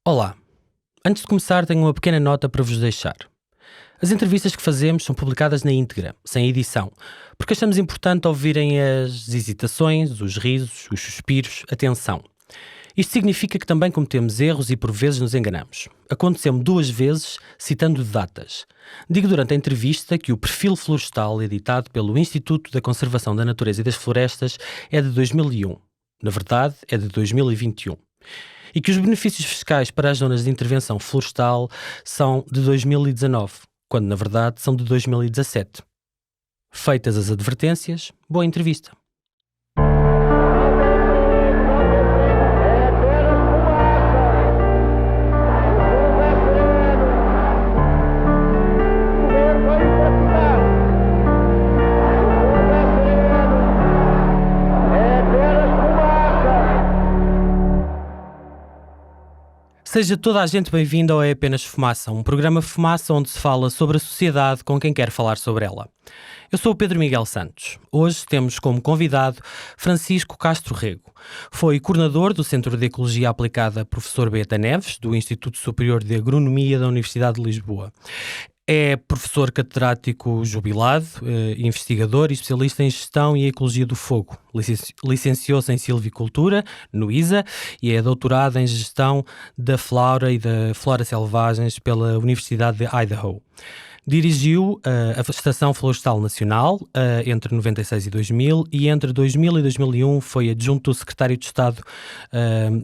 Olá, antes de começar tenho uma pequena nota para vos deixar. As entrevistas que fazemos são publicadas na íntegra, sem edição, porque achamos importante ouvirem as hesitações, os risos, os suspiros, a tensão. Isto significa que também cometemos erros e por vezes nos enganamos. Aconteceu-me 2 vezes citando datas. Digo durante a entrevista que o perfil florestal editado pelo Instituto da Conservação da Natureza e das Florestas é de 2001. Na verdade, é de 2021. E que os benefícios fiscais para as zonas de intervenção florestal são de 2019, quando na verdade são de 2017. Feitas as advertências, boa entrevista. Seja toda a gente bem-vinda ao É Apenas Fumaça, um programa Fumaça onde se fala sobre a sociedade com quem quer falar sobre ela. Eu sou o Pedro Miguel Santos. Hoje temos como convidado Francisco Castro Rego. Foi coordenador do Centro de Ecologia Aplicada Professor Beata Neves, do Instituto Superior de Agronomia da Universidade de Lisboa. É professor catedrático jubilado, investigador e especialista em gestão e ecologia do fogo. Licenciou-se em silvicultura, no ISA, e é doutorado em gestão da flora e da flora selvagens pela Universidade de Idaho. Dirigiu a Estação Florestal Nacional entre 96 e 2000 e entre 2000 e 2001 foi adjunto do Secretário de Estado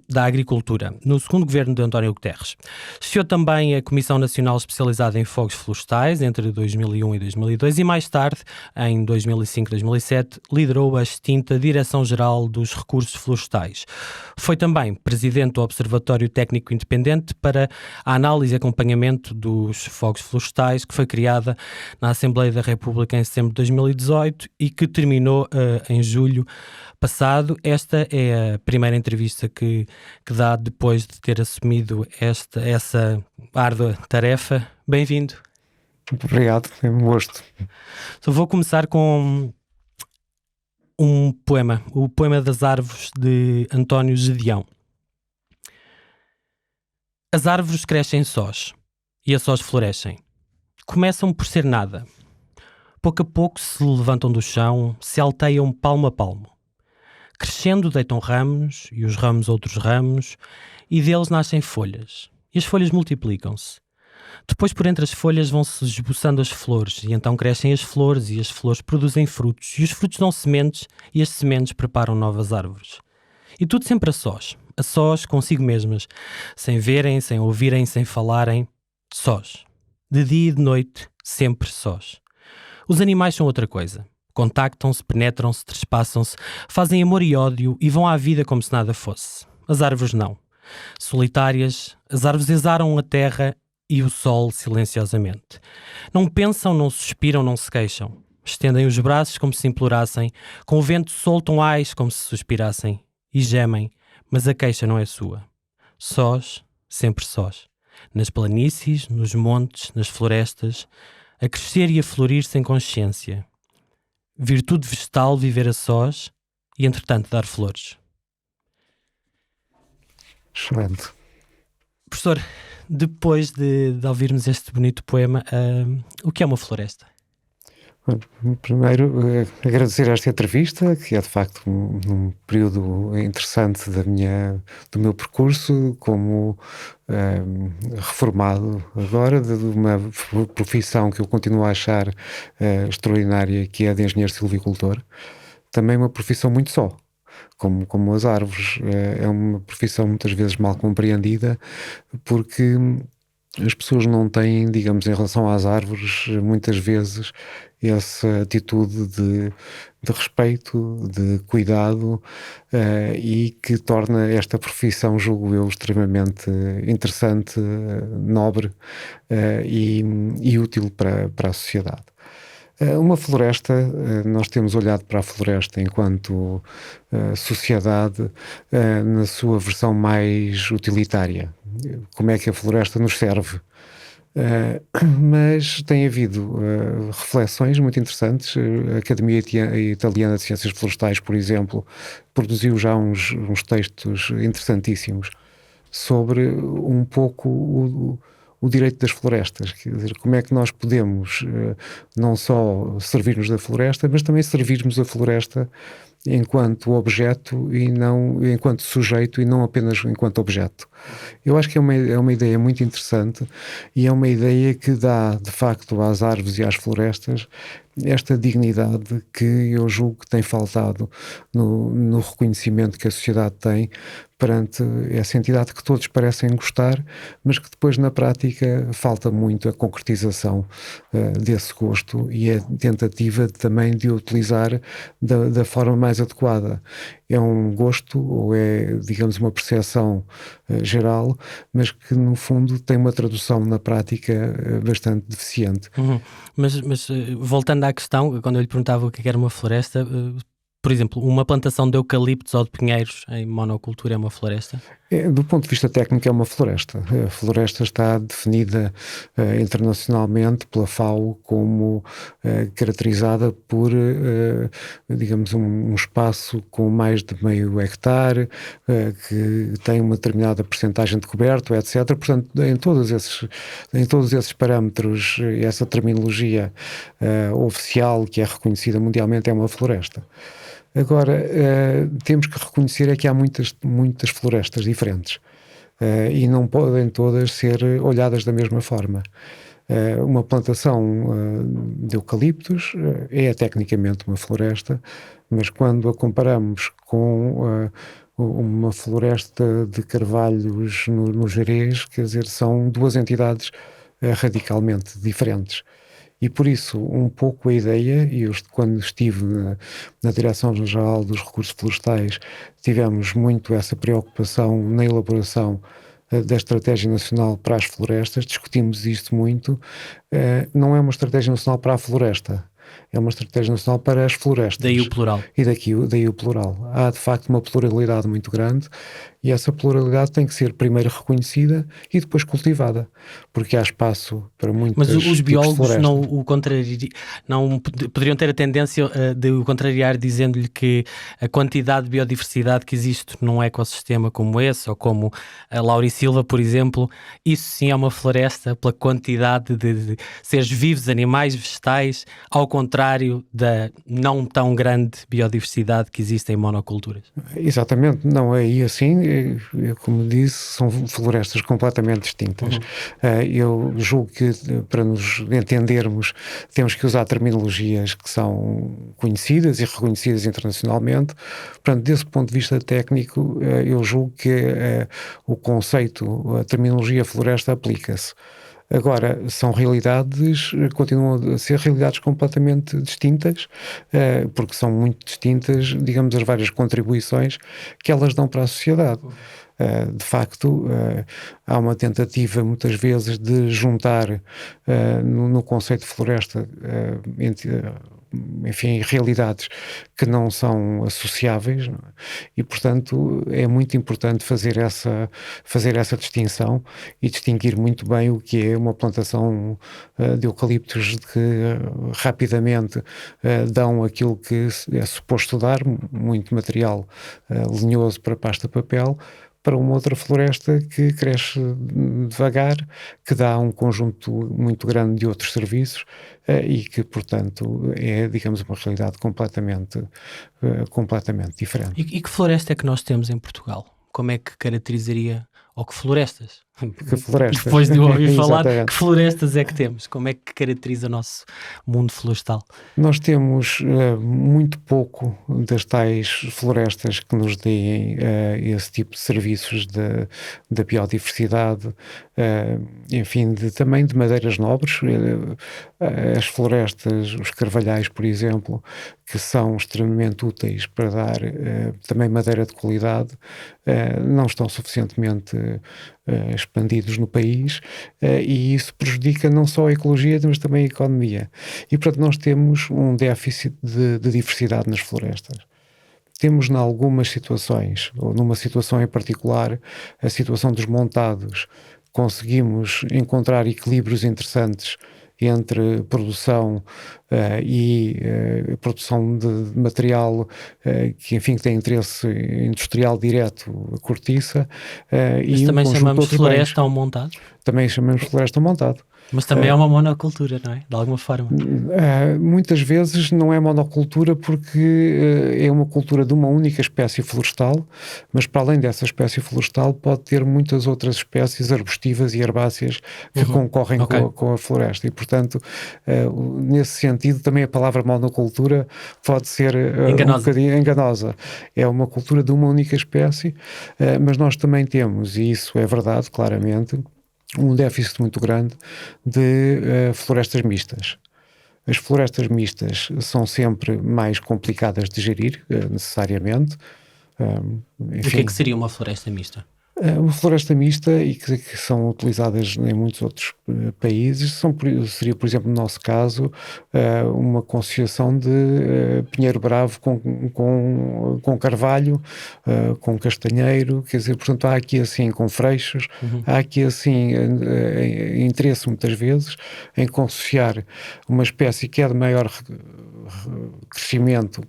da Agricultura, no segundo governo de António Guterres. Chefeu também a Comissão Nacional Especializada em Fogos Florestais entre 2001 e 2002 e mais tarde, em 2005 e 2007, liderou a extinta Direção-Geral dos Recursos Florestais. Foi também presidente do Observatório Técnico Independente para a Análise e Acompanhamento dos Fogos Florestais, que foi criada na Assembleia da República em setembro de 2018 e que terminou em julho passado. Esta é a primeira entrevista que dá depois de ter assumido essa árdua tarefa. Bem-vindo. Muito obrigado, é um gosto. Então, vou começar com um poema, o Poema das Árvores de António Gedeão. As árvores crescem sós e a sós florescem. Começam por ser nada. Pouco a pouco se levantam do chão, se alteiam palmo a palmo. Crescendo deitam ramos, e os ramos outros ramos, e deles nascem folhas. E as folhas multiplicam-se. Depois por entre as folhas vão-se esboçando as flores, e então crescem as flores, e as flores produzem frutos, e os frutos dão sementes, e as sementes preparam novas árvores. E tudo sempre a sós consigo mesmas, sem verem, sem ouvirem, sem falarem, sós. De dia e de noite, sempre sós. Os animais são outra coisa. Contactam-se, penetram-se, trespassam-se, fazem amor e ódio e vão à vida como se nada fosse. As árvores não. Solitárias, as árvores exalam a terra e o sol silenciosamente. Não pensam, não suspiram, não se queixam. Estendem os braços como se implorassem, com o vento soltam ais como se suspirassem e gemem, mas a queixa não é sua. Sós, sempre sós. Nas planícies, nos montes, nas florestas, a crescer e a florir sem consciência. Virtude vegetal viver a sós e, entretanto, dar flores. Excelente. Professor, depois de ouvirmos este bonito poema, o que é uma floresta? Primeiro, agradecer esta entrevista, que é de facto um período interessante do meu percurso como reformado agora, de uma profissão que eu continuo a achar extraordinária, que é a de engenheiro silvicultor. Também uma profissão muito só, como as árvores. É uma profissão muitas vezes mal compreendida, porque as pessoas não têm, digamos, em relação às árvores, muitas vezes, essa atitude de respeito, de cuidado, e que torna esta profissão, julgo eu, extremamente interessante, nobre e útil para a sociedade. Uma floresta, nós temos olhado para a floresta enquanto sociedade na sua versão mais utilitária. Como é que a floresta nos serve? Mas tem havido reflexões muito interessantes. A Academia Italiana de Ciências Florestais, por exemplo, produziu já uns textos interessantíssimos sobre um pouco o direito das florestas, quer dizer, como é que nós podemos não só servir-nos da floresta, mas também servirmos a floresta enquanto objeto e não enquanto sujeito e não apenas enquanto objeto. Eu acho que é uma ideia muito interessante e é uma ideia que dá, de facto, às árvores e às florestas esta dignidade que eu julgo que tem faltado no reconhecimento que a sociedade tem perante essa entidade que todos parecem gostar, mas que depois na prática falta muito a concretização desse gosto e a tentativa também de o utilizar da forma mais adequada. É um gosto ou é, digamos, uma percepção geral, mas que no fundo tem uma tradução na prática bastante deficiente. Mas voltando à questão, quando eu lhe perguntava o que era uma floresta, por exemplo, uma plantação de eucaliptos ou de pinheiros em monocultura é uma floresta? Do ponto de vista técnico é uma floresta. A floresta está definida internacionalmente pela FAO como caracterizada por, digamos, um espaço com mais de meio hectare, que tem uma determinada percentagem de coberto, etc. Portanto, em todos esses parâmetros, essa terminologia oficial que é reconhecida mundialmente é uma floresta. Agora, temos que reconhecer é que há muitas florestas diferentes e não podem todas ser olhadas da mesma forma. Uma plantação de eucaliptos é tecnicamente uma floresta, mas quando a comparamos com uma floresta de carvalhos no Gerês, quer dizer, são duas entidades radicalmente diferentes. E por isso, um pouco a ideia, e eu quando estive na Direção-Geral dos Recursos Florestais, tivemos muito essa preocupação na elaboração da Estratégia Nacional para as Florestas, discutimos isto muito, não é uma Estratégia Nacional para a Floresta, é uma Estratégia Nacional para as Florestas. Daí o plural. E daí o plural. Há, de facto, uma pluralidade muito grande e essa pluralidade tem que ser primeiro reconhecida e depois cultivada, porque há espaço para muitas tipos de florestas. Mas os biólogos não poderiam ter a tendência de o contrariar, dizendo-lhe que a quantidade de biodiversidade que existe num ecossistema como esse, ou como a Laurisilva, por exemplo, isso sim é uma floresta pela quantidade de seres vivos, animais, vegetais, ao contrário da não tão grande biodiversidade que existe em monoculturas. Exatamente, não é aí assim, como disse, são florestas completamente distintas. Eu julgo que para nos entendermos temos que usar terminologias que são conhecidas e reconhecidas internacionalmente. Portanto, desse ponto de vista técnico, eu julgo que o conceito, a terminologia floresta aplica-se. Agora, são realidades, continuam a ser realidades completamente distintas, porque são muito distintas, digamos, as várias contribuições que elas dão para a sociedade. De facto, há uma tentativa muitas vezes de juntar no conceito de floresta enfim, realidades que não são associáveis, não é? E, portanto, é muito importante fazer essa distinção e distinguir muito bem o que é uma plantação de eucaliptos que rapidamente dão aquilo que é suposto dar, muito material lenhoso para pasta papel, para uma outra floresta que cresce devagar, que dá um conjunto muito grande de outros serviços e que, portanto, é, digamos, uma realidade completamente diferente. E que floresta é que nós temos em Portugal? Como é que caracterizaria, ou que florestas? Que florestas? Depois de ouvir falar, que florestas é que temos? Como é que caracteriza o nosso mundo florestal? Nós temos muito pouco das tais florestas que nos deem esse tipo de serviços da biodiversidade, enfim, também de madeiras nobres. As florestas, os carvalhais, por exemplo, que são extremamente úteis para dar também madeira de qualidade, não estão suficientemente expandidos no país e isso prejudica não só a ecologia, mas também a economia. E, portanto, nós temos um déficit de diversidade nas florestas. Temos, em algumas situações, ou numa situação em particular, a situação dos montados, conseguimos encontrar equilíbrios interessantes entre produção e produção de material que, enfim, que tem interesse industrial direto, a cortiça, Mas e um também conjunto de chamamos outros bens. floresta ao montado. Também chamamos floresta montado. Mas também é uma monocultura, não é? De alguma forma. Muitas vezes não é monocultura porque é uma cultura de uma única espécie florestal, mas para além dessa espécie florestal pode ter muitas outras espécies arbustivas e herbáceas que concorrem com a floresta, e portanto nesse sentido também a palavra monocultura pode ser um bocadinho enganosa. É uma cultura de uma única espécie, mas nós também temos, e isso é verdade claramente, um déficit muito grande de florestas mistas. As florestas mistas são sempre mais complicadas de gerir, necessariamente. Enfim. O que é que seria uma floresta mista? Uma floresta mista, e que são utilizadas em muitos outros países, seria, por exemplo, no nosso caso, uma conciliação de pinheiro bravo com carvalho, com castanheiro, quer dizer, portanto, há aqui assim com freixos, há aqui assim interesse muitas vezes em conciliar uma espécie que é de maior crescimento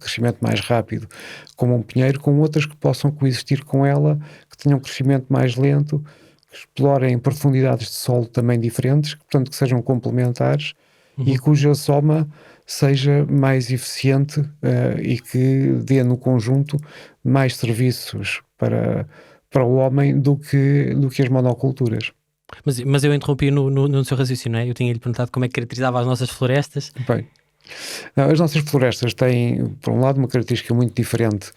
mais rápido, como um pinheiro, com outras que possam coexistir com ela, que tenham um crescimento mais lento, que explorem profundidades de solo também diferentes, portanto que sejam complementares e cuja soma seja mais eficiente e que dê no conjunto mais serviços para o homem do que as monoculturas. Mas eu interrompi no seu raciocínio, não é? Eu tinha-lhe perguntado como é que caracterizava as nossas florestas. Bem, não, as nossas florestas têm, por um lado, uma característica muito diferente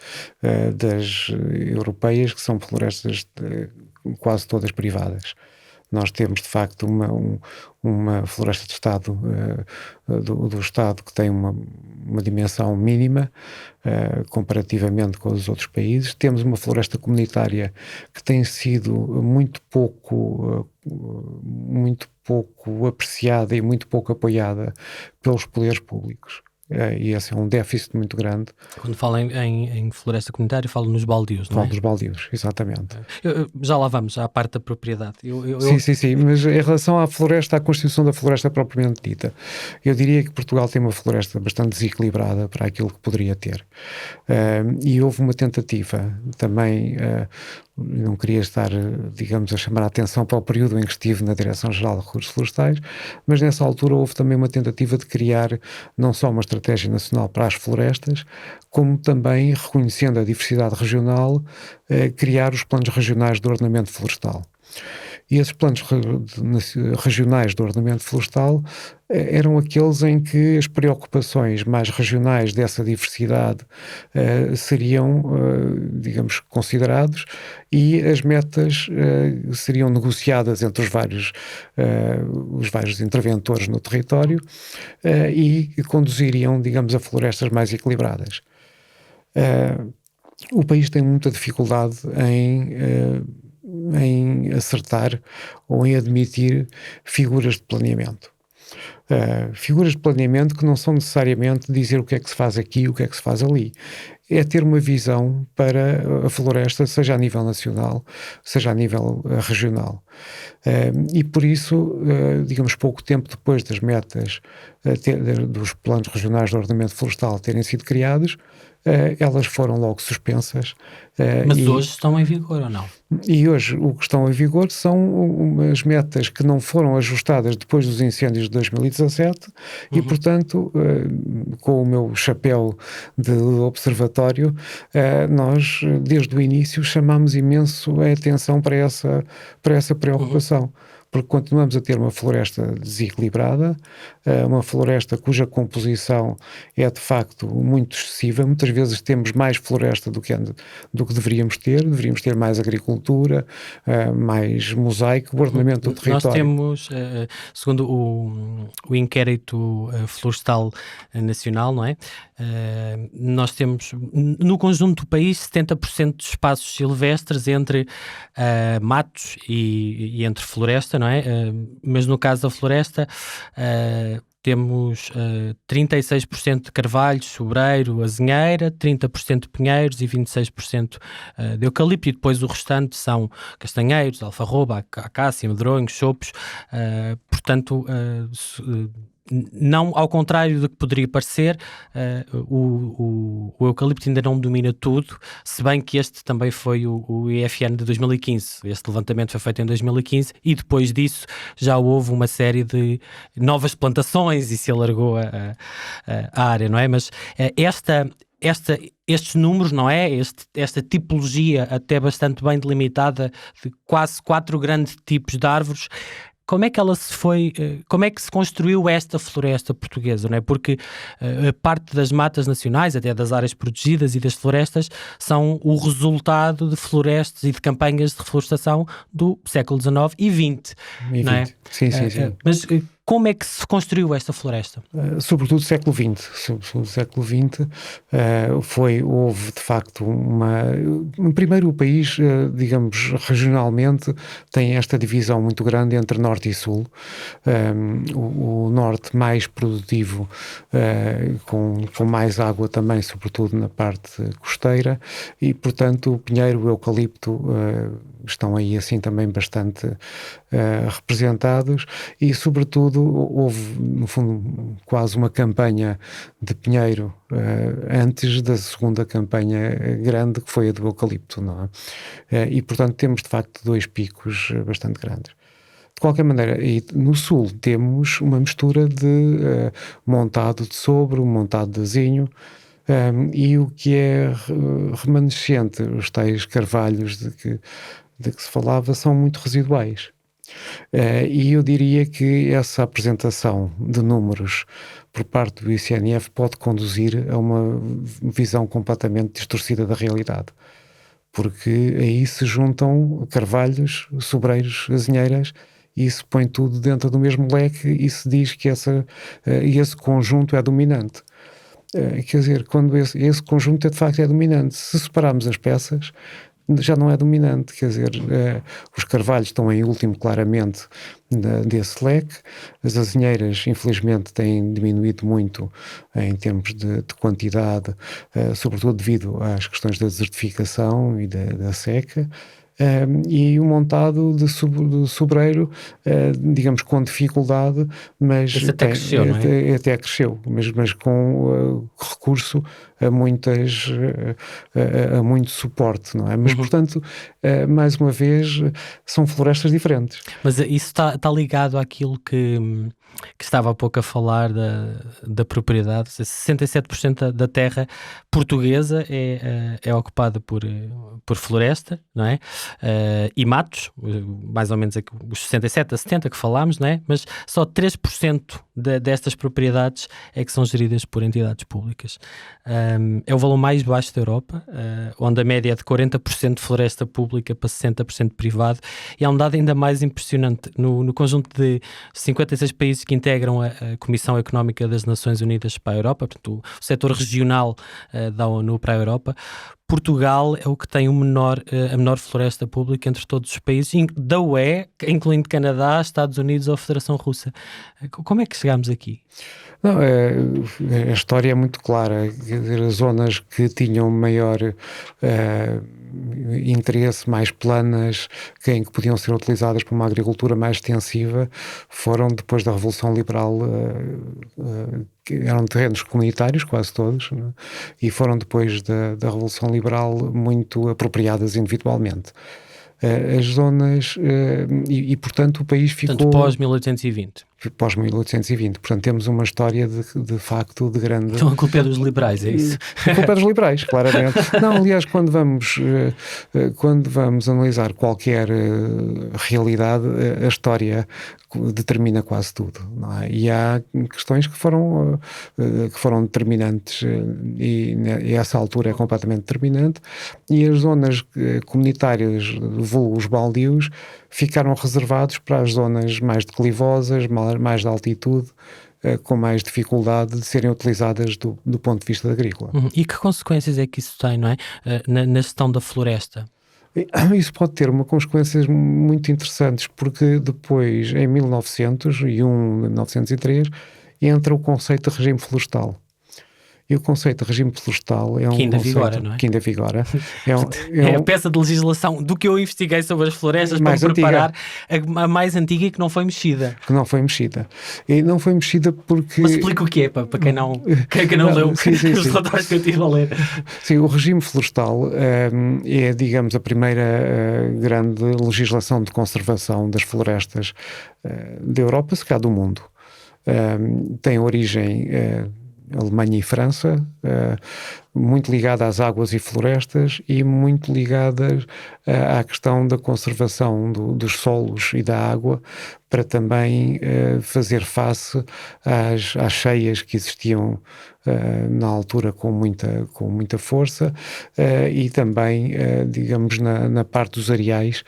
das europeias, que são florestas quase todas privadas. Nós temos, de facto, uma floresta de Estado, do Estado, que tem uma dimensão mínima comparativamente com os outros países. Temos uma floresta comunitária que tem sido muito pouco apreciada e muito pouco apoiada pelos poderes públicos. E esse é um déficit muito grande. Quando falo em floresta comunitária, falo nos baldios, não é? Falo dos baldios, exatamente. Já lá vamos, à parte da propriedade. Sim, mas em relação à floresta, à constituição da floresta propriamente dita, eu diria que Portugal tem uma floresta bastante desequilibrada para aquilo que poderia ter. E houve uma tentativa também, não queria estar, digamos, a chamar a atenção para o período em que estive na Direção-Geral de Recursos Florestais, mas nessa altura houve também uma tentativa de criar não só uma estratégia nacional para as florestas, como também, reconhecendo a diversidade regional, criar os planos regionais de ordenamento florestal. E esses planos regionais de ordenamento florestal eram aqueles em que as preocupações mais regionais dessa diversidade seriam, digamos, considerados, e as metas seriam negociadas entre os vários interventores no território e conduziriam, digamos, a florestas mais equilibradas. O país tem muita dificuldade em acertar ou em admitir figuras de planeamento. Figuras de planeamento que não são necessariamente dizer o que é que se faz aqui e o que é que se faz ali. É ter uma visão para a floresta, seja a nível nacional, seja a nível regional. E por isso, digamos, pouco tempo depois das metas dos planos regionais de ordenamento florestal terem sido criados, elas foram logo suspensas. Mas hoje estão em vigor ou não? E hoje o que estão em vigor são umas metas que não foram ajustadas depois dos incêndios de 2017 e, portanto, com o meu chapéu de observatório, nós, desde o início, chamamos imenso a atenção para essa preocupação. Porque continuamos a ter uma floresta desequilibrada, uma floresta cuja composição é de facto muito excessiva. Muitas vezes temos mais floresta do que deveríamos ter mais agricultura, mais mosaico, o ordenamento do território. Nós temos, segundo o Inquérito Florestal Nacional, não é? Nós temos, no conjunto do país, 70% de espaços silvestres entre matos e entre floresta, não é? Mas no caso da floresta, temos 36% de carvalho, sobreiro, azinheira, 30% de pinheiros e 26% de eucalipto, e depois o restante são castanheiros, alfarroba, acácia, medronhos, chopos, portanto, não, ao contrário do que poderia parecer, o eucalipto ainda não domina tudo, se bem que este também foi o IFN de 2015. Este levantamento foi feito em 2015 e depois disso já houve uma série de novas plantações e se alargou a área, não é? Mas estes números, não é? Esta tipologia até bastante bem delimitada de quase 4 grandes tipos de árvores. Como é que se construiu esta floresta portuguesa, não é? Porque a parte das matas nacionais, até das áreas protegidas e das florestas, são o resultado de florestas e de campanhas de reflorestação do século XIX e XX, não é? Sim. Mas como é que se construiu esta floresta? Sobretudo século XX. Houve de facto primeiro o país, digamos, regionalmente tem esta divisão muito grande entre norte e sul. O norte mais produtivo, com mais água também, sobretudo na parte costeira, e portanto o pinheiro, o eucalipto estão aí assim também bastante representados, e sobretudo houve no fundo quase uma campanha de pinheiro antes da segunda campanha grande, que foi a do eucalipto, não é? E portanto temos de facto 2 picos bastante grandes. De qualquer maneira, e no sul temos uma mistura de montado de sobro, montado de azinho, e o que é remanescente, os tais carvalhos de que se falava, são muito residuais. E eu diria que essa apresentação de números por parte do ICNF pode conduzir a uma visão completamente distorcida da realidade, porque aí se juntam carvalhos, sobreiros, azinheiras, e isso põe tudo dentro do mesmo leque e se diz que esse conjunto é dominante. Quer dizer, quando esse conjunto de facto é dominante, se separarmos as peças, já não é dominante. Quer dizer, os carvalhos estão em último claramente desse leque, as azinheiras infelizmente têm diminuído muito em termos de quantidade, sobretudo devido às questões da desertificação e da seca. E o montado de sobreiro, digamos, com dificuldade, mas até cresceu, não é? Até cresceu, mas com recurso a muito suporte, não é? Mas, portanto, mais uma vez, são florestas diferentes. Mas isso está ligado àquilo que estava há pouco a falar da propriedade. 67% da terra portuguesa é ocupada por floresta, não é? E matos, mais ou menos os 67 a 70 que falámos, não é? Mas só 3% destas propriedades é que são geridas por entidades públicas. É o valor mais baixo da Europa, onde a média é de 40% de floresta pública para 60% privado, e há um dado ainda mais impressionante. No conjunto de 56 países que integram a Comissão Económica das Nações Unidas para a Europa, portanto o setor regional da ONU para a Europa, Portugal é o que tem a menor floresta pública entre todos os países da UE, incluindo Canadá, Estados Unidos ou a Federação Russa. Como é que chegámos aqui? Não, a história é muito clara. Quer dizer, as zonas que tinham maior interesse, mais planas, em que podiam ser utilizadas para uma agricultura mais extensiva, foram depois da Revolução Liberal, eram terrenos comunitários, quase todos, né? E foram depois da Revolução Liberal muito apropriadas individualmente. As zonas, e portanto o país ficou... Portanto, pós-1820. Pós-1820. Portanto, temos uma história de facto de grande... Então a culpa é dos liberais, é isso? A culpa é dos liberais, claramente. Não, aliás, quando vamos analisar qualquer realidade, a história determina quase tudo, não é? E há questões que foram determinantes, e essa altura é completamente determinante, e as zonas comunitárias, vulgo os baldios, ficaram reservados para as zonas mais declivosas, mais de altitude, com mais dificuldade de serem utilizadas do ponto de vista agrícola. E que consequências é que isso tem, não é? Na gestão da floresta? Isso pode ter consequências muito interessantes, porque depois, em 1901, 1903, entra o conceito de regime florestal. E o conceito de regime florestal é um ainda conceito vigora, não é? que ainda vigora. É a peça de legislação do que eu investiguei sobre as florestas para me preparar, a mais antiga e que não foi mexida. Que não foi mexida. E não foi mexida porque... Mas explica o que é, para quem não leu os relatórios que eu tive a ler. Sim, o regime florestal é, digamos, a primeira grande legislação de conservação das florestas da Europa, se calhar do mundo. Tem origem... Alemanha e França, muito ligada às águas e florestas e muito ligadas à questão da conservação dos solos e da água, para também fazer face às cheias que existiam na altura com muita força, e também, digamos, na parte dos areais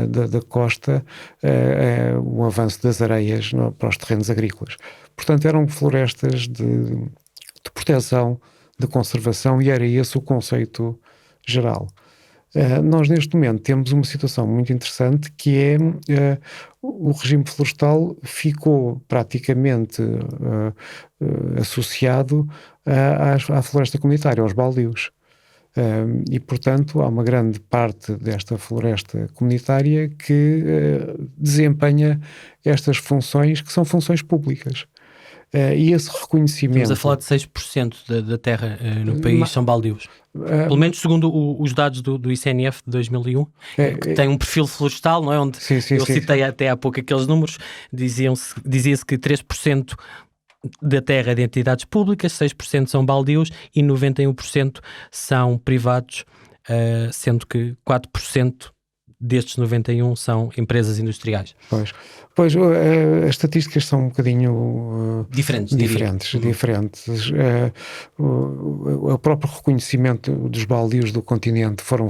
da costa, o avanço das areias para os terrenos agrícolas. Portanto, eram florestas de proteção, de conservação, e era esse o conceito geral. Nós, neste momento, temos uma situação muito interessante, que é o regime florestal ficou praticamente associado à floresta comunitária, aos baldios. E, portanto, há uma grande parte desta floresta comunitária que desempenha estas funções, que são funções públicas. E esse reconhecimento... Estamos a falar de 6% da terra no país são baldios. Pelo menos segundo os dados do ICNF de 2001, que tem um perfil florestal, não é? Onde eu citei até há pouco aqueles números, dizia-se que 3% da terra é de entidades públicas, 6% são baldios e 91% são privados, sendo que 4% destes 91 são empresas industriais. Pois, as estatísticas são um bocadinho diferentes. O próprio reconhecimento dos baldios do continente foram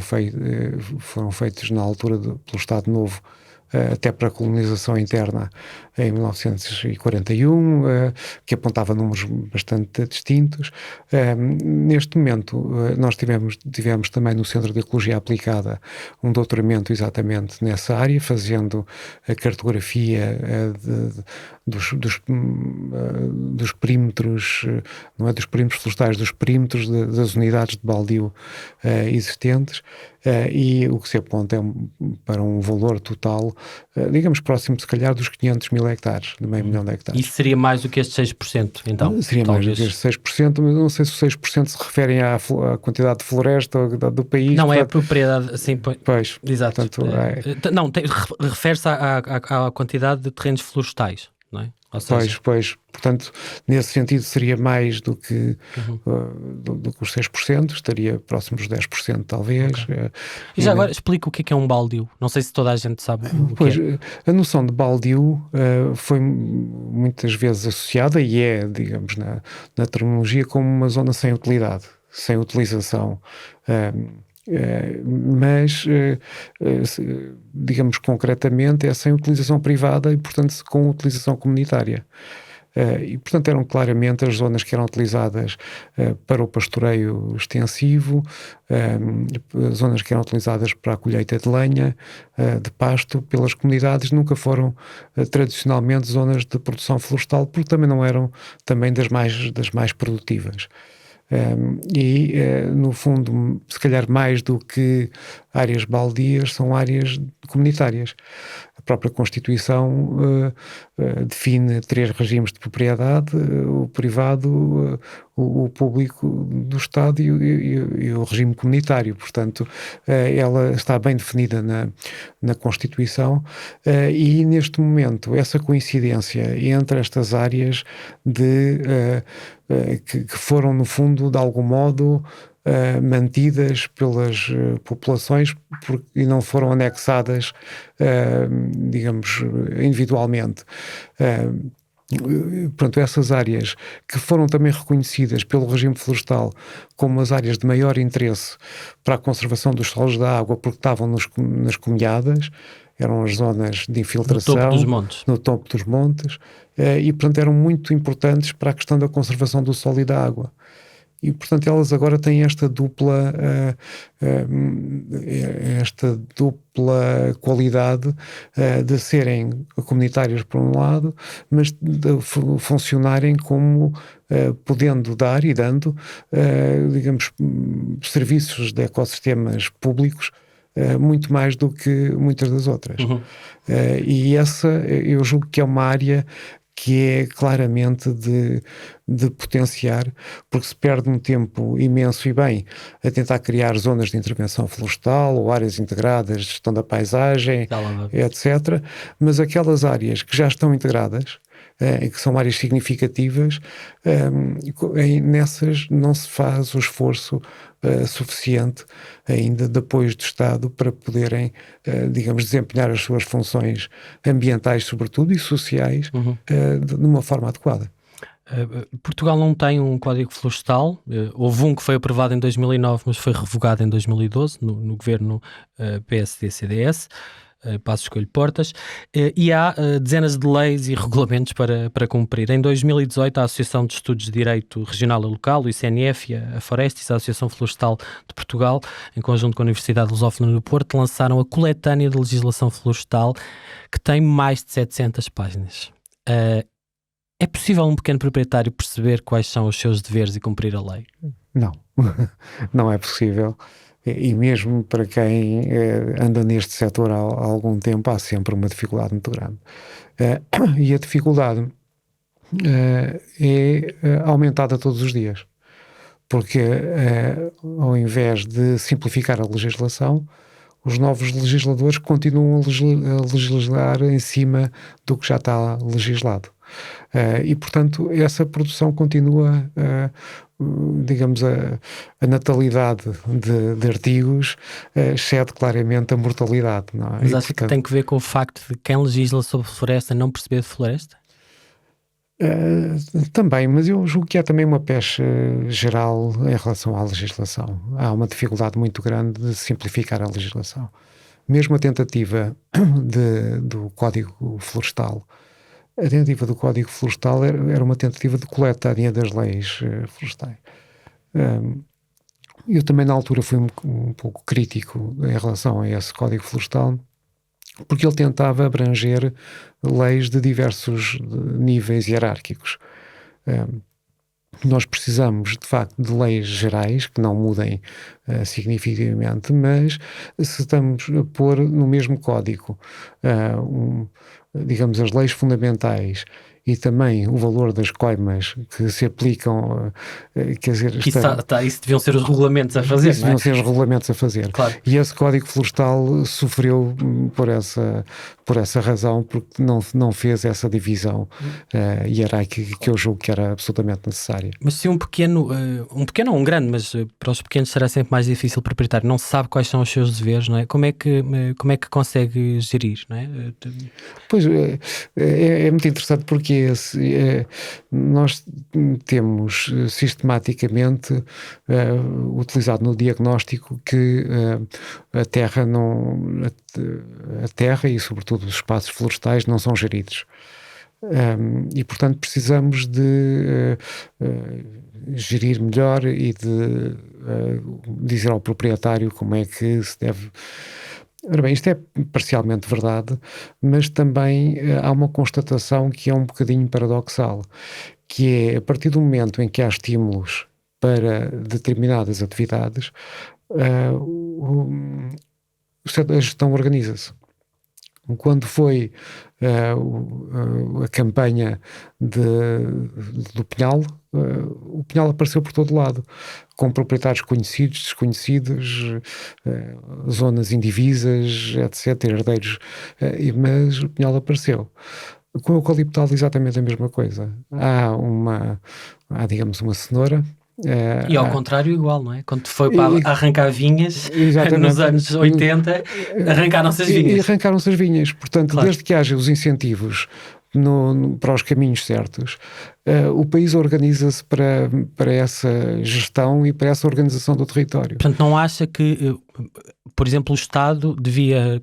feitos na altura pelo Estado Novo, até para a colonização interna em 1941, que apontava números bastante distintos. Neste momento, nós tivemos também no Centro de Ecologia Aplicada um doutoramento exatamente nessa área, fazendo a cartografia dos perímetros, não é dos perímetros florestais, dos perímetros das unidades de baldio existentes, e o que se aponta para um valor total, digamos, próximo, se calhar, dos 500 mil hectares, de meio milhão de hectares. Isso seria mais do que estes 6%, então? Seria talvez mais do que estes 6%, mas não sei se os 6% se referem à quantidade de floresta do país. Não, portanto, é a propriedade, sim, pois. Exato. Portanto, não, refere-se à quantidade de terrenos florestais, não é? Pois. Portanto, nesse sentido seria mais do que os 6%, estaria próximo dos 10%, talvez. Okay. E já agora explica o que é um baldio. Não sei se toda a gente sabe o que é. A noção de baldio foi muitas vezes associada, e é, digamos, na terminologia, como uma zona sem utilidade, sem utilização. Mas, digamos concretamente, é sem utilização privada e, portanto, com utilização comunitária. E, portanto, eram claramente as zonas que eram utilizadas para o pastoreio extensivo, zonas que eram utilizadas para a colheita de lenha, de pasto, pelas comunidades. Nunca foram tradicionalmente zonas de produção florestal, porque também não eram também das mais produtivas. No fundo, se calhar mais do que áreas baldias, são áreas comunitárias. A própria Constituição define 3 regimes de propriedade: o privado, o público do Estado e o regime comunitário. Portanto, ela está bem definida na Constituição, e neste momento essa coincidência entre estas áreas que foram, no fundo, de algum modo mantidas pelas populações e não foram anexadas, digamos, individualmente. Portanto, essas áreas que foram também reconhecidas pelo regime florestal como as áreas de maior interesse para a conservação dos solos da água, porque estavam nas comunhadas, eram as zonas de infiltração no topo dos montes, e portanto eram muito importantes para a questão da conservação do solo e da água. E, portanto, elas agora têm esta dupla qualidade de serem comunitárias por um lado, mas de funcionarem como podendo dar e dando, digamos, serviços de ecossistemas públicos muito mais do que muitas das outras. E essa, eu julgo que é uma área que é claramente de potenciar, porque se perde um tempo imenso e bem a tentar criar zonas de intervenção florestal ou áreas integradas de gestão da paisagem, etc. Mas aquelas áreas que já estão integradas, que são áreas significativas, nessas não se faz o esforço suficiente ainda de apoio do Estado para poderem, digamos, desempenhar as suas funções ambientais, sobretudo, e sociais, de uma forma adequada. Portugal não tem um código florestal. Houve um que foi aprovado em 2009, mas foi revogado em 2012 no governo PSD-CDS. Passos Coelho Portas, e há dezenas de leis e regulamentos para cumprir. Em 2018, a Associação de Estudos de Direito Regional e Local, o ICNF, a Forestis, a Associação Florestal de Portugal, em conjunto com a Universidade Lusófona do Porto, lançaram a coletânea de legislação florestal, que tem mais de 700 páginas. É possível um pequeno proprietário perceber quais são os seus deveres e cumprir a lei? Não, não é possível. E mesmo para quem anda neste setor há algum tempo, há sempre uma dificuldade muito grande. E a dificuldade é aumentada todos os dias, porque ao invés de simplificar a legislação, os novos legisladores continuam a legislar em cima do que já está legislado. E, portanto, essa produção continua, digamos, a natalidade de artigos excede claramente a mortalidade. Não é? Mas acha que tem que ver com o facto de quem legisla sobre floresta não perceber de floresta? Também, mas eu julgo que há também uma pecha geral em relação à legislação. Há uma dificuldade muito grande de simplificar a legislação. Mesmo a tentativa do Código Florestal, a tentativa do Código Florestal era uma tentativa de coletânea das leis florestais. Eu também na altura fui um pouco crítico em relação a esse Código Florestal, porque ele tentava abranger leis de diversos níveis hierárquicos. Nós precisamos, de facto, de leis gerais que não mudem significativamente, mas se estamos a pôr no mesmo código, digamos, as leis fundamentais e também o valor das coimas que se aplicam, quer dizer... Isso deviam ser os regulamentos a fazer, isso deviam ser os regulamentos a fazer. Claro. E esse Código Florestal sofreu por essa razão, porque não fez essa divisão hierárquica que eu julgo que era absolutamente necessária. Mas se um pequeno ou um grande, mas para os pequenos será sempre mais difícil o proprietário, não sabe quais são os seus deveres, não é? Como é que consegue gerir, não é? Pois, é muito interessante porque nós temos sistematicamente utilizado no diagnóstico que a terra e sobretudo os espaços florestais não são geridos. E portanto precisamos de gerir melhor e de dizer ao proprietário como é que se deve... Ora bem, isto é parcialmente verdade, mas também há uma constatação que é um bocadinho paradoxal, que é a partir do momento em que há estímulos para determinadas atividades, a gestão organiza-se. Quando foi a campanha do Pinhal, o Pinhal apareceu por todo lado, com proprietários conhecidos, desconhecidos, zonas indivisas, etc., herdeiros, mas o Pinhal apareceu. Com o eucaliptal exatamente a mesma coisa. Há digamos, uma cenoura. E ao contrário igual, não é? Quando foi para arrancar vinhas, nos anos 80, arrancaram-se as vinhas. E arrancaram-se as vinhas. Portanto, claro, desde que haja os incentivos para os caminhos certos, o país organiza-se para essa gestão e para essa organização do território. Portanto, não acha que, por exemplo, o Estado devia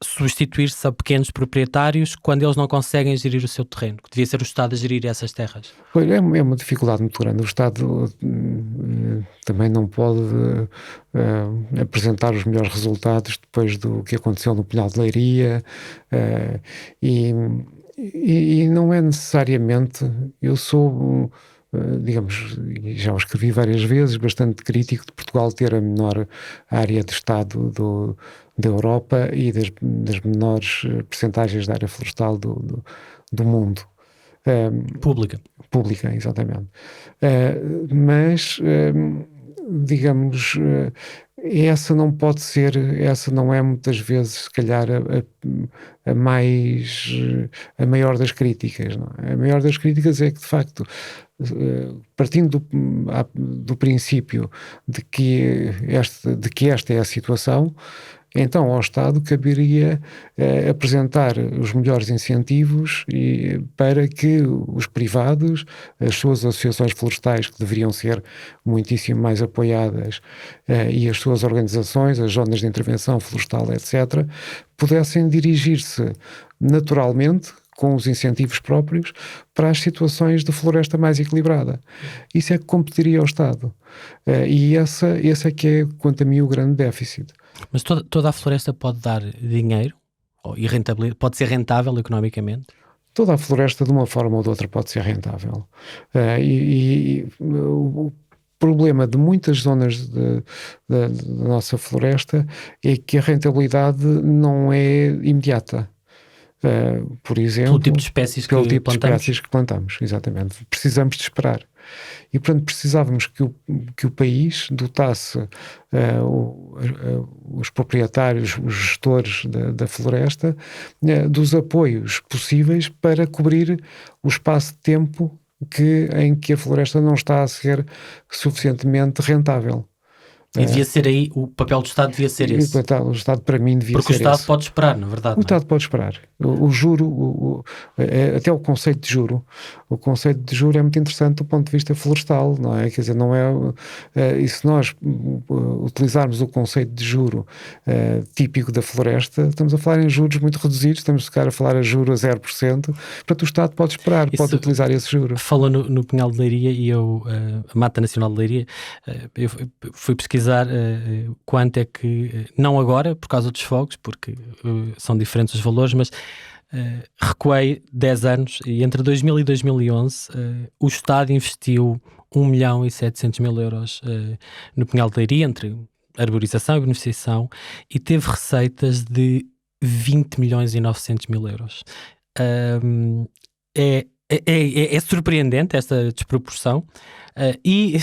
substituir-se a pequenos proprietários quando eles não conseguem gerir o seu terreno, que devia ser o Estado a gerir essas terras. É uma dificuldade muito grande. O Estado também não pode apresentar os melhores resultados depois do que aconteceu no Pinhal de Leiria, e não é necessariamente. Eu sou, digamos, já o escrevi várias vezes, bastante crítico de Portugal ter a menor área de Estado da Europa e das menores percentagens da área florestal do mundo. Pública, exatamente. Mas, digamos, essa não é muitas vezes, se calhar, a maior das críticas. Não é? A maior das críticas é que, de facto, partindo do princípio de que esta é a situação, então ao Estado caberia apresentar os melhores incentivos para que os privados, as suas associações florestais, que deveriam ser muitíssimo mais apoiadas, e as suas organizações, as zonas de intervenção florestal, etc., pudessem dirigir-se naturalmente, com os incentivos próprios, para as situações de floresta mais equilibrada. Isso é que competiria ao Estado. E esse é que é, quanto a mim, o grande déficit. Mas toda a floresta pode dar dinheiro? E pode ser rentável economicamente? Toda a floresta, de uma forma ou de outra, pode ser rentável. O problema de muitas zonas da nossa floresta é que a rentabilidade não é imediata. Por exemplo, pelo tipo de espécies que plantamos, exatamente. Precisamos de esperar. E, portanto, precisávamos que o país dotasse os proprietários, os gestores da floresta, dos apoios possíveis para cobrir o espaço de tempo em que a floresta não está a ser suficientemente rentável. E devia ser aí, o papel do Estado devia ser esse. O Estado, para mim, devia ser esse. Porque o Estado pode esperar, na verdade. O Estado pode esperar. O juro, até o conceito de juro é muito interessante do ponto de vista florestal, não é? Quer dizer, não é... E se nós utilizarmos o conceito de juro típico da floresta, estamos a falar em juros muito reduzidos, estamos a falar a juro a 0%, portanto o Estado pode esperar, pode utilizar esse juro. Falou no Pinhal de Leiria e a Mata Nacional de Leiria, eu fui pesquisar quanto é que, não agora, por causa dos fogos, porque são diferentes os valores, mas recuei 10 anos e entre 2000 e 2011 o Estado investiu 1.700.000 euros no Pinhal de Leiria, entre arborização e beneficiação, e teve receitas de 20.900.000 euros. É surpreendente esta desproporção. E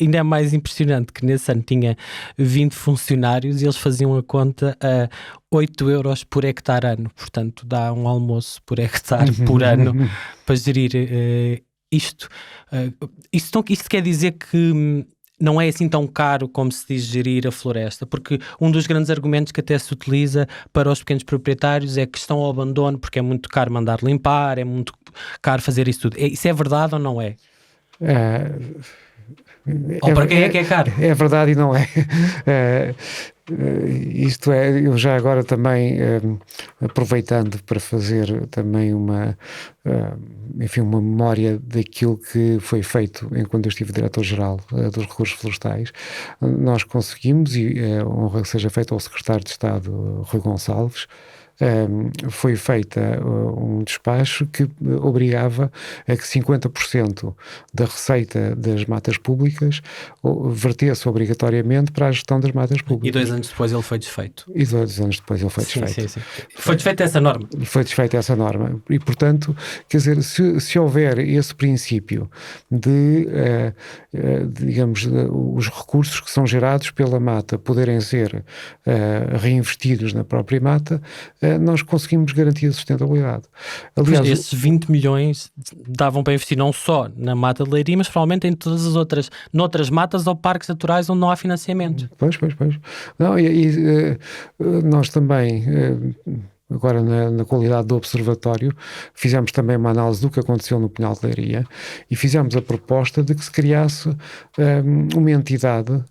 ainda é mais impressionante que nesse ano tinha 20 funcionários e eles faziam a conta a 8 euros por hectare ano, portanto dá um almoço por hectare por ano para gerir isto. Isto quer dizer que não é assim tão caro como se diz gerir a floresta, porque um dos grandes argumentos que até se utiliza para os pequenos proprietários é que estão ao abandono porque é muito caro mandar limpar, é muito caro fazer isso tudo. Isso é verdade ou não é? Ou para quem é que é caro? É verdade e não é. Isto é, eu já agora também, aproveitando para fazer também uma memória daquilo que foi feito enquanto eu estive diretor-geral dos recursos florestais, nós conseguimos, e a honra que seja feita ao secretário de Estado, Rui Gonçalves, foi feita um despacho que obrigava a que 50% da receita das matas públicas vertesse obrigatoriamente para a gestão das matas públicas. E 2 anos depois ele foi desfeito. Sim. Foi desfeita essa norma. Foi desfeita essa norma. E, portanto, quer dizer, se houver esse princípio digamos, os recursos que são gerados pela mata poderem ser reinvestidos na própria mata, nós conseguimos garantir a sustentabilidade. Aliás, esses 20 milhões davam para investir não só na Mata de Leiria, mas provavelmente em todas as noutras matas ou parques naturais onde não há financiamento. Pois. Não, nós também... Agora, na qualidade do observatório, fizemos também uma análise do que aconteceu no Pinhal de Leiria e fizemos a proposta de que se criasse uma entidade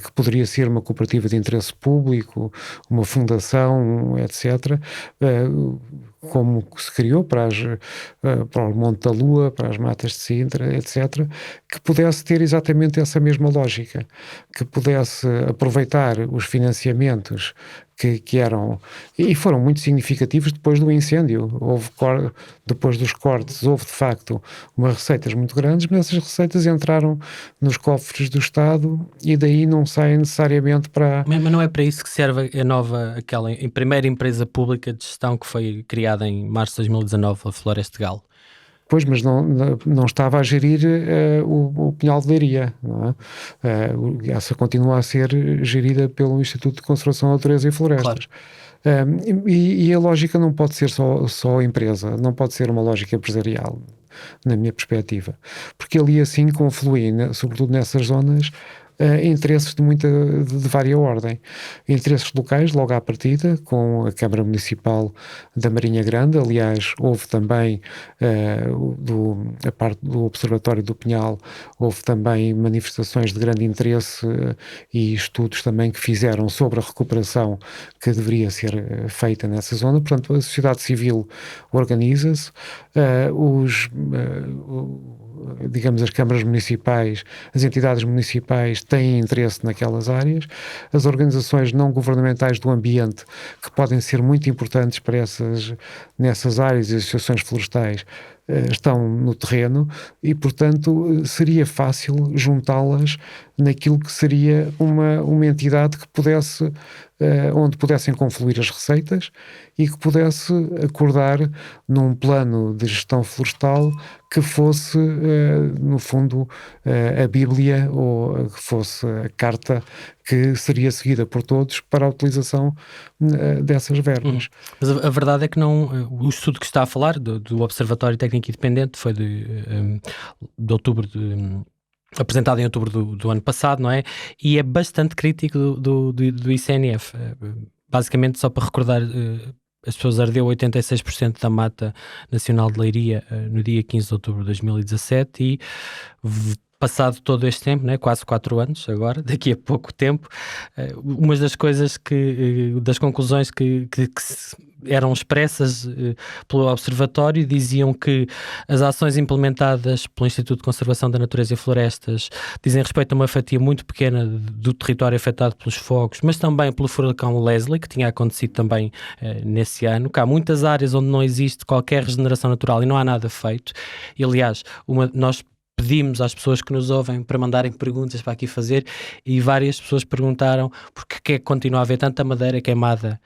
que poderia ser uma cooperativa de interesse público, uma fundação, etc., como se criou para o Monte da Lua, para as Matas de Sintra, etc., que pudesse ter exatamente essa mesma lógica, que pudesse aproveitar os financiamentos que eram, e foram muito significativos depois do incêndio. Depois dos cortes, houve de facto umas receitas muito grandes, mas essas receitas entraram nos cofres do Estado e daí não saem necessariamente para... Mas não é para isso que serve aquela primeira empresa pública de gestão que foi criada em março de 2019, a Floresta de Galo? Pois, mas não estava a gerir o Pinhal de Leiria, não é? Essa continua a ser gerida pelo Instituto de Conservação da Natureza e Florestas. Claro. E a lógica não pode ser só empresa, não pode ser uma lógica empresarial, na minha perspectiva, porque ali assim confluem, sobretudo nessas zonas, interesses de vária ordem. Interesses locais, logo à partida, com a Câmara Municipal da Marinha Grande. Aliás, houve também, a parte do Observatório do Pinhal, houve também manifestações de grande interesse e estudos também que fizeram sobre a recuperação que deveria ser feita nessa zona. Portanto, a sociedade civil organiza-se, digamos, as câmaras municipais, as entidades municipais têm interesse naquelas áreas, as organizações não governamentais do ambiente, que podem ser muito importantes para nessas áreas, e as associações florestais, estão no terreno e, portanto, seria fácil juntá-las naquilo que seria uma entidade que pudesse, onde pudessem confluir as receitas e que pudesse acordar num plano de gestão florestal que fosse, no fundo, a Bíblia, ou que fosse a carta que seria seguida por todos para a utilização dessas verbas. Mas a verdade é que o estudo que está a falar do Observatório Técnico Independente foi de outubro apresentado em outubro do ano passado, não é? E é bastante crítico do ICNF. Basicamente, só para recordar, as pessoas ardeu 86% da mata nacional de Leiria no dia 15 de outubro de 2017 e passado todo este tempo, né, quase 4 anos agora, daqui a pouco tempo, umas das coisas das conclusões que eram expressas pelo Observatório diziam que as ações implementadas pelo Instituto de Conservação da Natureza e Florestas dizem respeito a uma fatia muito pequena do território afetado pelos fogos, mas também pelo furacão Leslie, que tinha acontecido também nesse ano, que há muitas áreas onde não existe qualquer regeneração natural e não há nada feito, e aliás, nós pedimos às pessoas que nos ouvem para mandarem perguntas para aqui fazer e várias pessoas perguntaram porque é que continua a haver tanta madeira queimada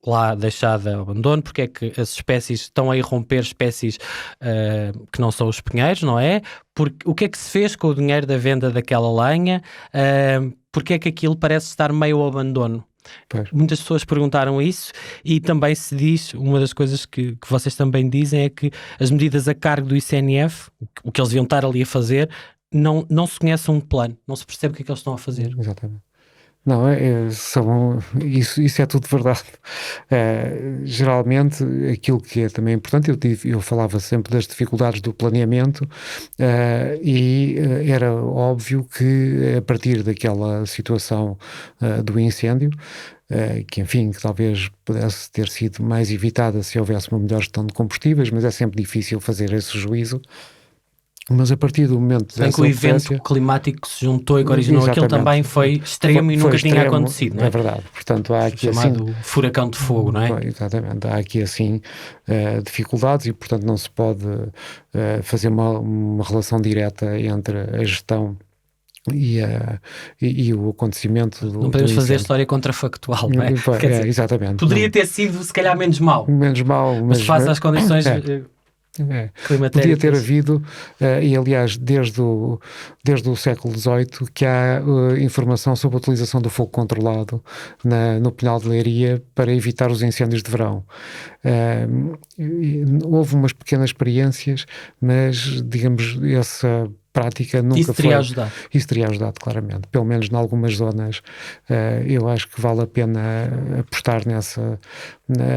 lá deixada ao abandono, porque é que as espécies estão a irromper espécies que não são os pinheiros, não é? O que é que se fez com o dinheiro da venda daquela lenha? Porque é que aquilo parece estar meio ao abandono? Pois. Muitas pessoas perguntaram isso e também se diz, uma das coisas que vocês também dizem é que as medidas a cargo do ICNF, o que eles deviam estar ali a fazer, não se conhece um plano, não se percebe o que é que eles estão a fazer. Exatamente. Não, isso é tudo verdade. Geralmente, aquilo que é também importante, eu falava sempre das dificuldades do planeamento e era óbvio que a partir daquela situação do incêndio, que enfim, que talvez pudesse ter sido mais evitada se houvesse uma melhor gestão de combustíveis, mas é sempre difícil fazer esse juízo. Mas a partir do momento dessa que o evento climático que se juntou e que originou aquilo também foi extremo e nunca tinha acontecido, não é? É verdade. Portanto, há aqui chamado furacão de fogo, não é? Exatamente. Há aqui assim dificuldades e, portanto, não se pode fazer uma relação direta entre a gestão e o acontecimento não podemos fazer história contrafactual, não é? Exatamente. Poderia ter sido, se calhar, menos mau. Mas face às condições... Podia ter havido, e aliás desde o século XVIII que há informação sobre a utilização do fogo controlado no Pinhal de Leiria para evitar os incêndios de verão. Houve umas pequenas experiências, mas digamos essa prática nunca Isso teria ajudado. Isso teria ajudado, claramente. Pelo menos em algumas zonas eu acho que vale a pena apostar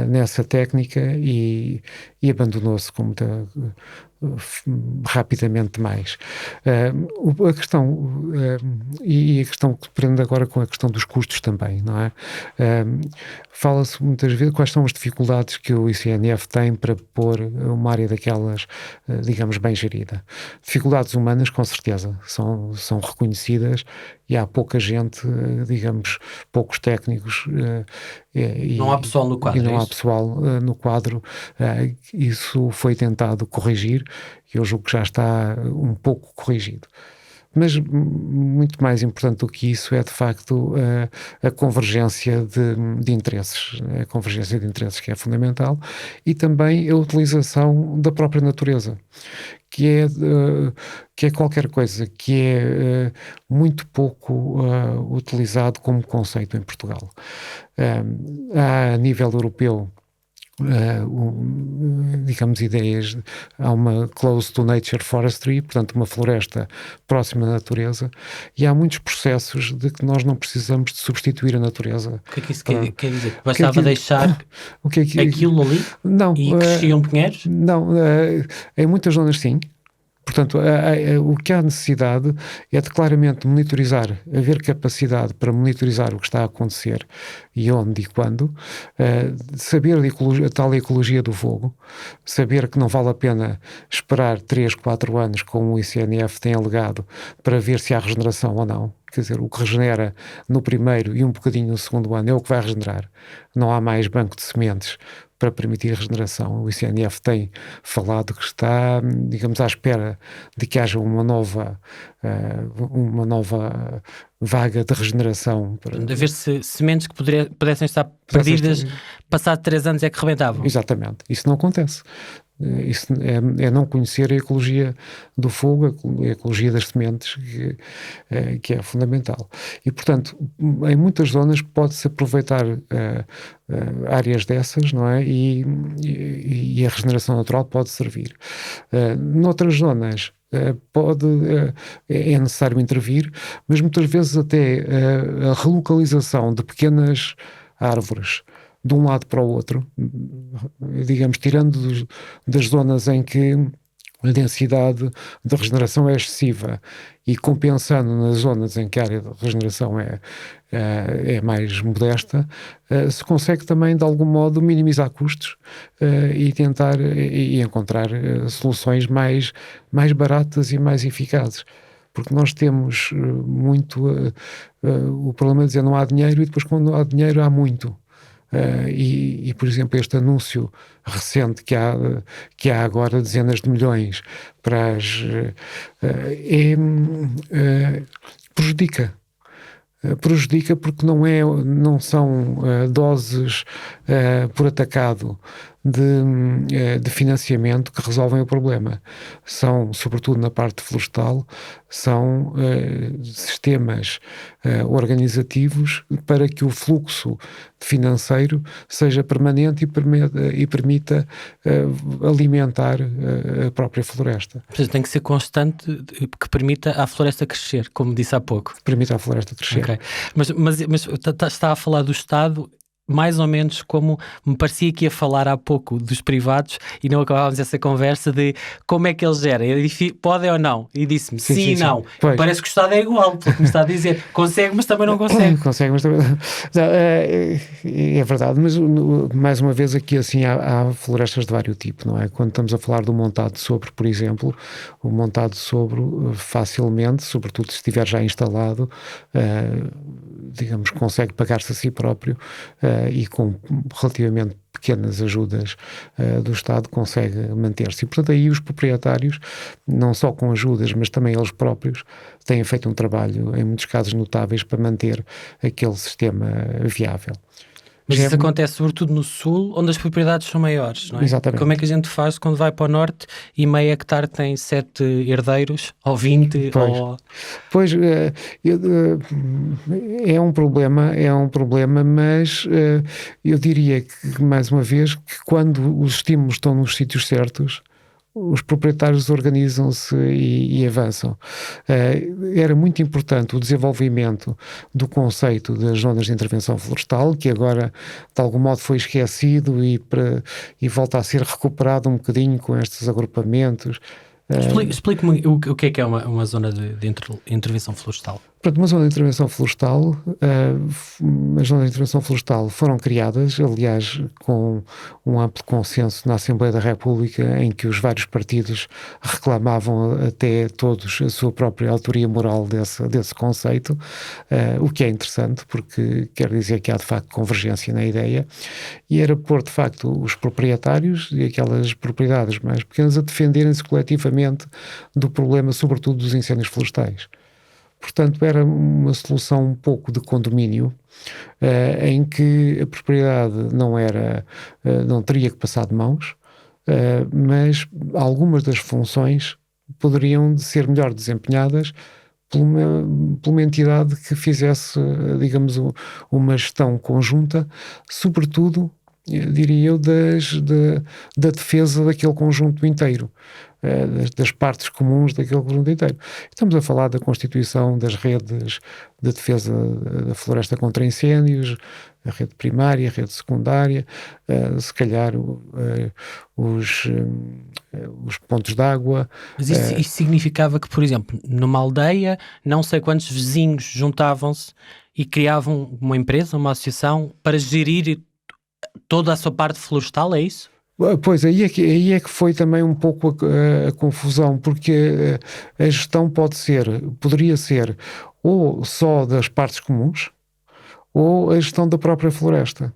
nessa técnica e abandonou-se com rapidamente mais. A questão, e a questão que prende agora com a questão dos custos também, não é? Fala-se muitas vezes quais são as dificuldades que o ICNF tem para pôr uma área daquelas, digamos, bem gerida. Dificuldades humanas, com certeza, são reconhecidas, e há pouca gente, digamos, poucos técnicos. Não há pessoal no quadro. E não há pessoal no quadro. Isso foi tentado corrigir, e eu julgo que já está um pouco corrigido. Mas muito mais importante do que isso é, de facto, a convergência de interesses. A convergência de interesses que é fundamental, e também a utilização da própria natureza, que é qualquer coisa que é muito pouco utilizado como conceito em Portugal. Há, a nível europeu, digamos, ideias, há uma close to nature forestry, portanto uma floresta próxima da natureza, e há muitos processos de que nós não precisamos de substituir a natureza. O que é que isso quer dizer? Bastava deixar aquilo ali? Não, e cresciam pinheiros? Não, em muitas zonas sim. Portanto, o que há necessidade é de claramente monitorizar, haver capacidade para monitorizar o que está a acontecer e onde e quando, saber a tal ecologia do fogo, saber que não vale a pena esperar 3, 4 anos, como o ICNF tem alegado, para ver se há regeneração ou não. Quer dizer, o que regenera no primeiro e um bocadinho no segundo ano é o que vai regenerar. Não há mais banco de sementes para permitir a regeneração. O ICNF tem falado que está, digamos, à espera de que haja uma nova vaga de regeneração. De haver sementes que pudessem estar perdidas, passado 3 anos é que rebentavam. Exatamente. Isso não acontece. Isso é não conhecer a ecologia do fogo, a ecologia das sementes, que é fundamental. E, portanto, em muitas zonas pode-se aproveitar áreas dessas, não é? E a regeneração natural pode servir. Noutras zonas é necessário intervir, mas muitas vezes até a relocalização de pequenas árvores de um lado para o outro, digamos, tirando das zonas em que a densidade de regeneração é excessiva e compensando nas zonas em que a área de regeneração é mais modesta, se consegue também, de algum modo, minimizar custos e tentar e encontrar soluções mais baratas e mais eficazes. Porque nós temos muito o problema de dizer não há dinheiro, e depois, quando há dinheiro, há muito. E, por exemplo, este anúncio recente que há agora dezenas de milhões para prejudica porque não são doses por atacado de financiamento que resolvem o problema. São, sobretudo na parte florestal, são sistemas organizativos para que o fluxo financeiro seja permanente e permita alimentar a própria floresta. Tem que ser constante, que permita à floresta crescer, como disse há pouco. Permita à floresta crescer. Okay. Mas está a falar do Estado mais ou menos como me parecia que ia falar há pouco dos privados, e não acabávamos essa conversa de como é que eles gerem, podem ou não, e disse-me sim e não. Parece que o Estado é igual, pelo que me está a dizer, consegue, mas também não consegue. Consegue, mas também não. É verdade, mas mais uma vez aqui assim há florestas de vários tipos, não é? Quando estamos a falar do montado de sopro, por exemplo, o montado de sopro facilmente, sobretudo se estiver já instalado, digamos, consegue pagar-se a si próprio, e com relativamente pequenas ajudas do Estado consegue manter-se. E, portanto, aí os proprietários, não só com ajudas, mas também eles próprios, têm feito um trabalho, em muitos casos notáveis, para manter aquele sistema viável. Mas isso acontece sobretudo no Sul, onde as propriedades são maiores, não é? Exatamente. Como é que a gente faz quando vai para o Norte e meio hectare tem 7 herdeiros, ou 20, Pois, é um problema, mas eu diria que, mais uma vez, que quando os estímulos estão nos sítios certos, os proprietários organizam-se e avançam. Era muito importante o desenvolvimento do conceito das zonas de intervenção florestal, que agora de algum modo foi esquecido e volta a ser recuperado um bocadinho com estes agrupamentos. Explique-me o que é uma zona de intervenção florestal. Portanto, uma zona de intervenção florestal, as zonas de intervenção florestal foram criadas, aliás, com um amplo consenso na Assembleia da República, em que os vários partidos reclamavam até todos a sua própria autoria moral desse conceito, o que é interessante, porque quer dizer que há de facto convergência na ideia, e era pôr de facto os proprietários e aquelas propriedades mais pequenas a defenderem-se coletivamente do problema, sobretudo dos incêndios florestais. Portanto, era uma solução um pouco de condomínio, em que a propriedade não teria que passar de mãos, mas algumas das funções poderiam ser melhor desempenhadas por uma entidade que fizesse, digamos, uma gestão conjunta, sobretudo, diria eu, da defesa daquele conjunto inteiro. Das partes comuns daquele conjunto inteiro. Estamos a falar da constituição das redes de defesa da floresta contra incêndios, a rede primária, a rede secundária, se calhar os pontos de água. Mas isso significava que, por exemplo, numa aldeia, não sei quantos vizinhos juntavam-se e criavam uma empresa, uma associação, para gerir toda a sua parte florestal, é isso? Pois, aí é que foi também um pouco a confusão, porque a gestão poderia ser ou só das partes comuns, ou a gestão da própria floresta.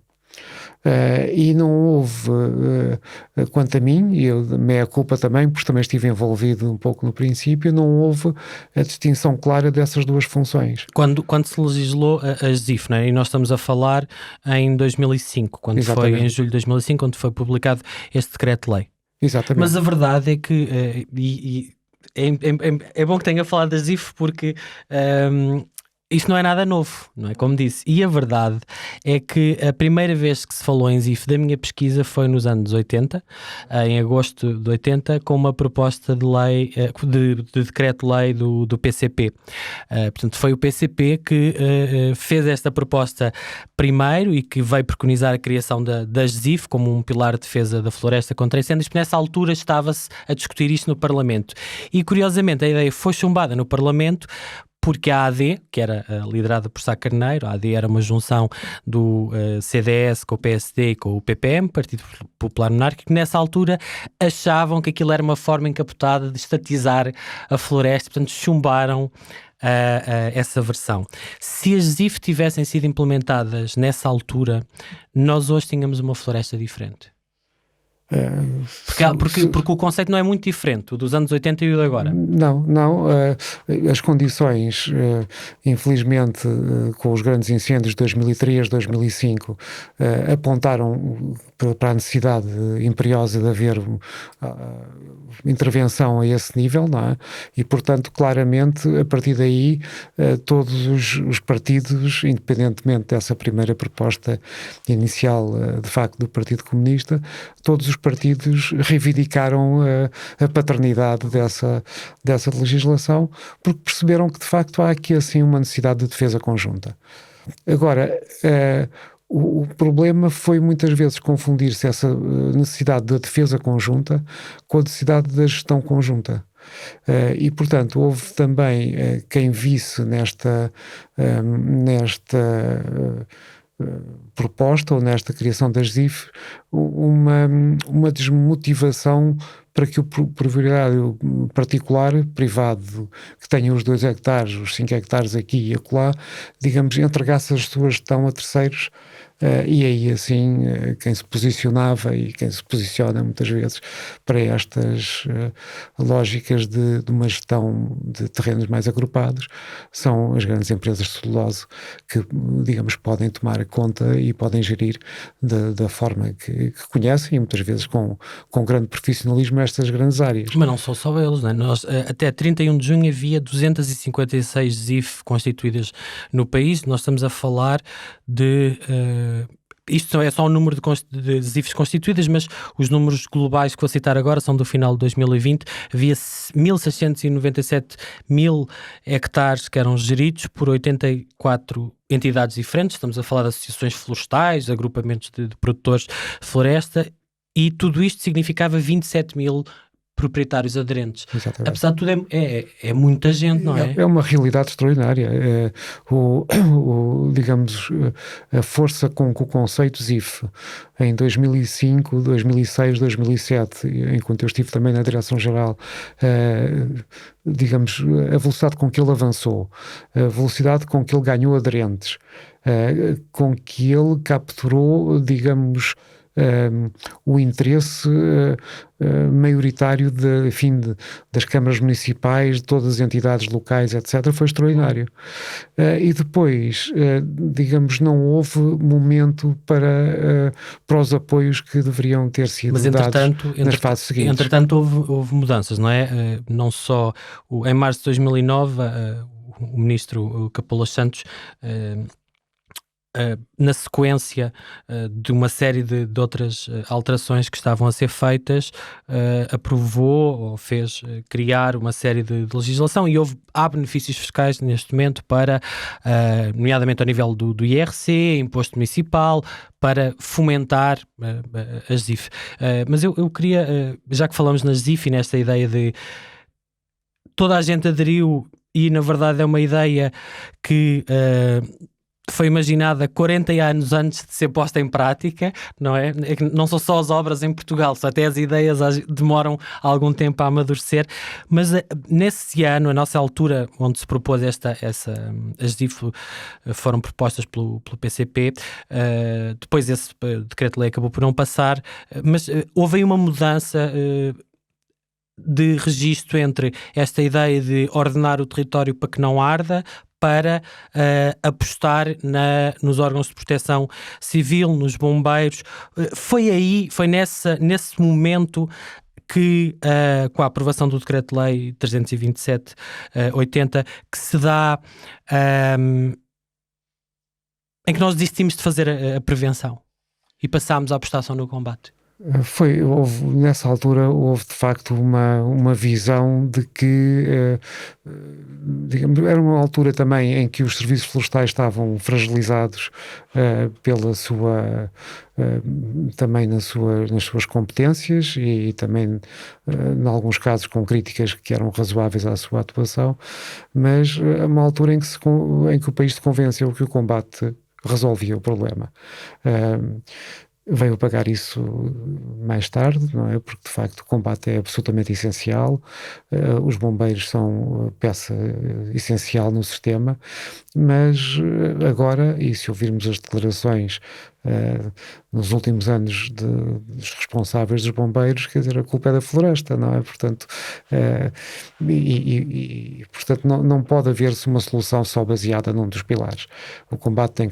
E não houve, quanto a mim, e eu, meia culpa também, porque também estive envolvido um pouco no princípio, não houve a distinção clara dessas duas funções. Quando se legislou a ZIF, né? E nós estamos a falar em 2005, Exatamente. Foi em julho de 2005, quando foi publicado este decreto-lei. Exatamente. Mas a verdade é que, é bom que tenha falado da ZIF, porque isto não é nada novo, não é? Como disse. E a verdade é que a primeira vez que se falou em ZIF da minha pesquisa foi nos anos 80, em agosto de 80, com uma proposta de lei, de decreto-lei do PCP. Portanto, foi o PCP que fez esta proposta primeiro e que veio preconizar a criação das ZIF como um pilar de defesa da floresta contra incêndios, porque nessa altura estava-se a discutir isto no Parlamento. E, curiosamente, a ideia foi chumbada no Parlamento porque a AD, que era liderada por Sá Carneiro, a AD era uma junção do CDS com o PSD e com o PPM, Partido Popular Monárquico, que nessa altura achavam que aquilo era uma forma encapotada de estatizar a floresta, portanto chumbaram essa versão. Se as ZIF tivessem sido implementadas nessa altura, nós hoje tínhamos uma floresta diferente. Porque o conceito não é muito diferente, o dos anos 80 e o de agora. Não. As condições, infelizmente, com os grandes incêndios de 2003, 2005, apontaram para a necessidade imperiosa de haver intervenção a esse nível, não é? E, portanto, claramente, a partir daí, todos os partidos, independentemente dessa primeira proposta inicial, de facto, do Partido Comunista, todos os partidos reivindicaram a paternidade dessa legislação, porque perceberam que, de facto, há aqui, assim, uma necessidade de defesa conjunta. Agora, o problema foi muitas vezes confundir-se essa necessidade da defesa conjunta com a necessidade da gestão conjunta. E, portanto, houve também quem visse nesta proposta ou nesta criação das ZIF uma desmotivação para que o proprietário particular, privado, que tenha os 2 hectares, os 5 hectares aqui e acolá, digamos, entregasse a sua gestão a terceiros. E aí, assim, quem se posicionava e quem se posiciona muitas vezes para estas lógicas de uma gestão de terrenos mais agrupados são as grandes empresas de celulose que, digamos, podem tomar conta e podem gerir da forma que conhecem e muitas vezes com grande profissionalismo estas grandes áreas. Mas não são só eles, não é? Nós, até 31 de junho havia 256 ZIF constituídas no país. Nós estamos a falar de isto é só o número de ZIFs constituídas, mas os números globais que vou citar agora são do final de 2020. Havia 1.697 mil hectares que eram geridos por 84 entidades diferentes. Estamos a falar de associações florestais, agrupamentos de produtores de floresta, e tudo isto significava 27 mil proprietários aderentes. Exatamente. Apesar de tudo, é muita gente, não é? É uma realidade extraordinária. Digamos, a força com que o conceito ZIF em 2005, 2006, 2007, enquanto eu estive também na Direção-Geral, digamos, a velocidade com que ele avançou, a velocidade com que ele ganhou aderentes, com que ele capturou, digamos, o interesse maioritário das câmaras municipais, de todas as entidades locais, etc., foi extraordinário. E depois, digamos, não houve momento para os apoios que deveriam ter sido dados nas fases seguintes. Entretanto, houve mudanças, não é? Não só em março de 2009, o ministro Capolas Santos, na sequência de uma série de outras alterações que estavam a ser feitas, aprovou ou fez criar uma série de legislação, e há benefícios fiscais neste momento para, nomeadamente ao nível do IRC, imposto municipal, para fomentar as ZIF. Mas eu queria, já que falamos nas ZIF e nesta ideia de toda a gente aderiu, e na verdade é uma ideia que foi imaginada 40 anos antes de ser posta em prática, não é? Não são só as obras em Portugal, só até as ideias demoram algum tempo a amadurecer, mas nesse ano, a nossa altura, onde se propôs as DIF foram propostas pelo PCP, depois esse decreto-lei acabou por não passar, mas houve aí uma mudança de registro entre esta ideia de ordenar o território para que não arda, para apostar nos órgãos de proteção civil, nos bombeiros. Foi nesse momento que, com a aprovação do Decreto-Lei 327/80, que se dá, em que nós desistimos de fazer a prevenção e passámos à prestação no combate. Nessa altura houve de facto uma visão de que, digamos, era uma altura também em que os serviços florestais estavam fragilizados pela sua, também nas suas competências, e também, em alguns casos, com críticas que eram razoáveis à sua atuação, mas uma altura em que o país se convenceu que o combate resolvia o problema. Veio pagar isso mais tarde, não é? Porque de facto o combate é absolutamente essencial, os bombeiros são peça essencial no sistema, mas agora, e se ouvirmos as declarações nos últimos anos dos responsáveis dos bombeiros, quer dizer, a culpa é da floresta, não é? Portanto, portanto não pode haver-se uma solução só baseada num dos pilares. O combate tem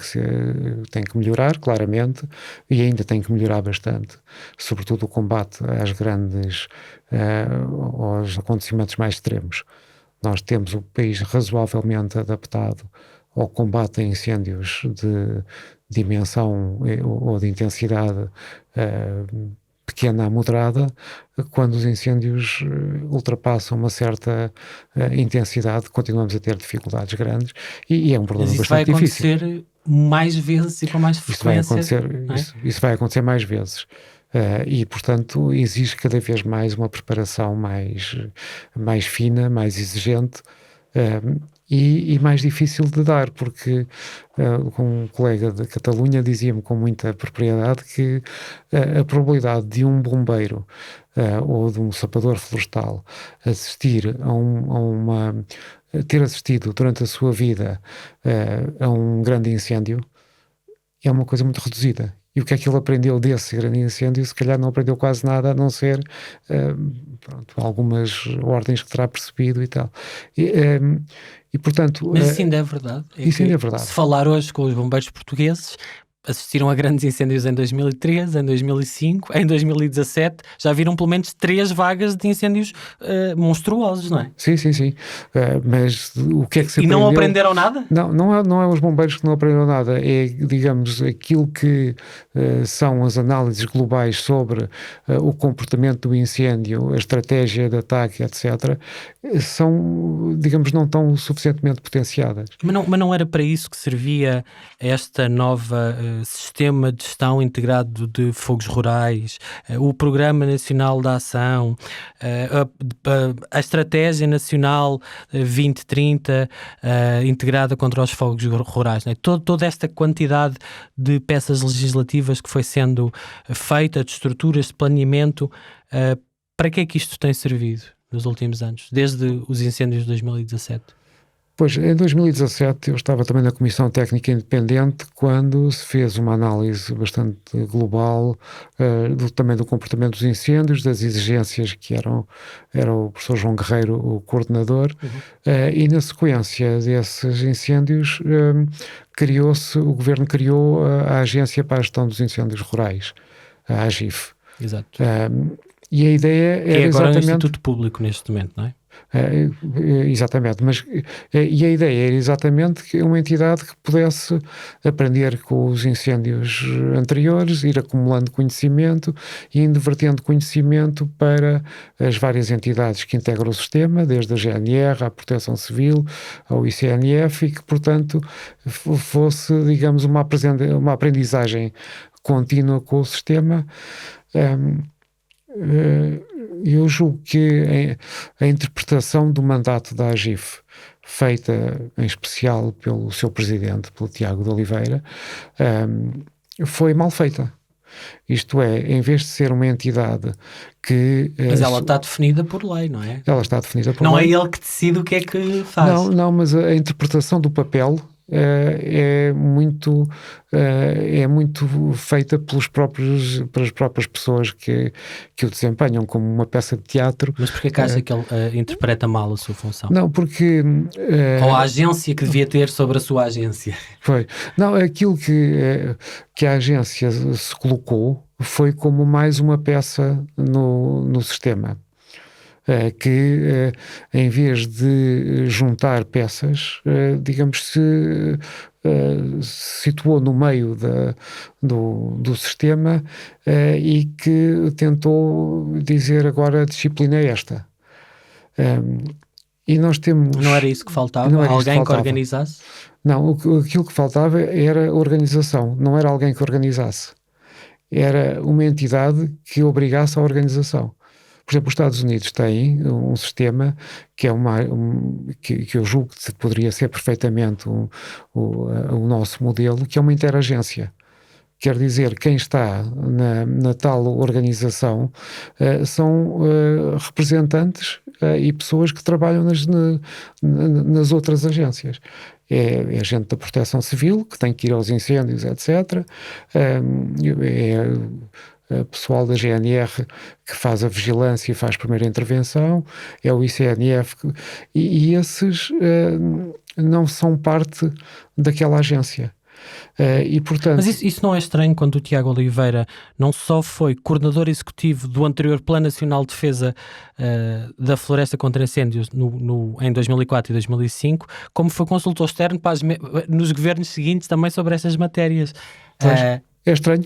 que melhorar, claramente, e ainda tem que melhorar bastante, sobretudo o combate aos acontecimentos mais extremos. Nós temos o país razoavelmente adaptado ao combate a incêndios de dimensão ou de intensidade pequena a moderada. Quando os incêndios ultrapassam uma certa intensidade, continuamos a ter dificuldades grandes, e é um problema bastante difícil. Isso vai acontecer mais vezes e com mais frequência. Isso vai acontecer mais vezes. E, portanto, exige cada vez mais uma preparação mais fina, mais exigente, e mais difícil de dar, porque um colega de Catalunha dizia-me com muita propriedade que a probabilidade de um bombeiro ou de um sapador florestal ter assistido durante a sua vida a um grande incêndio é uma coisa muito reduzida. E o que é que ele aprendeu desse grande incêndio? Se calhar não aprendeu quase nada, a não ser algumas ordens que terá percebido e tal. E portanto... Mas isso ainda é verdade. Isso ainda é verdade. Se falar hoje com os bombeiros portugueses, assistiram a grandes incêndios em 2013, em 2005, em 2017, já viram pelo menos 3 vagas de incêndios monstruosos, não é? Sim. Mas o que é que se aprendeu? E não aprenderam nada? Não é os bombeiros que não aprenderam nada, é, digamos, aquilo que são as análises globais sobre o comportamento do incêndio, a estratégia de ataque, etc., são, digamos, não tão suficientemente potenciadas. Mas não era para isso que servia esta nova sistema de gestão integrado de fogos rurais, o Programa Nacional de Ação, a Estratégia Nacional 2030 integrada contra os fogos rurais, não é? Toda esta quantidade de peças legislativas que foi sendo feita, de estruturas de planeamento, para que é que isto tem servido nos últimos anos, desde os incêndios de 2017? Pois, em 2017 eu estava também na Comissão Técnica Independente quando se fez uma análise bastante global também do comportamento dos incêndios, das exigências que era o professor João Guerreiro o coordenador, e na sequência desses incêndios o Governo criou a Agência para a Gestão dos Incêndios Rurais, a AGIF. Exato. E a ideia era é agora exatamente... um instituto público neste momento, não é? Exatamente, e a ideia era exatamente que uma entidade que pudesse aprender com os incêndios anteriores, ir acumulando conhecimento e indo vertendo conhecimento para as várias entidades que integram o sistema, desde a GNR, à Proteção Civil, ao ICNF, e que, portanto, fosse, digamos, uma aprendizagem contínua com o sistema. Eu julgo que a interpretação do mandato da AGIF, feita em especial pelo seu presidente, pelo Tiago de Oliveira, foi mal feita. Isto é, em vez de ser uma entidade que... Mas ela está definida por lei, não é? Ela está definida por lei. Não é ele que decide o que é que faz. Não, mas a interpretação do papel é muito feita pelas próprias pessoas que o desempenham como uma peça de teatro. Mas porquê que acha que ele interpreta mal a sua função? Não, porque... Ou a agência que devia ter sobre a sua agência? Foi. Não, aquilo que a agência se colocou foi como mais uma peça no sistema. Que em vez de juntar peças, digamos, se situou no meio do sistema e que tentou dizer agora a disciplina é esta. E nós temos... Não era isso que faltava? Alguém que organizasse? Não, aquilo que faltava era organização, não era alguém que organizasse. Era uma entidade que obrigasse a organização. Por exemplo, os Estados Unidos têm um sistema que é que eu julgo que poderia ser perfeitamente o nosso modelo, que é uma interagência. Quer dizer, quem está na tal organização são representantes e pessoas que trabalham nas outras agências. É gente da Proteção Civil, que tem que ir aos incêndios, etc. Pessoal da GNR que faz a vigilância e faz a primeira intervenção, é o ICNF, e esses não são parte daquela agência. E, portanto... Mas isso não é estranho quando o Tiago Oliveira não só foi coordenador executivo do anterior Plano Nacional de Defesa da Floresta contra Incêndios em 2004 e 2005, como foi consultor externo nos governos seguintes também sobre essas matérias. É estranho,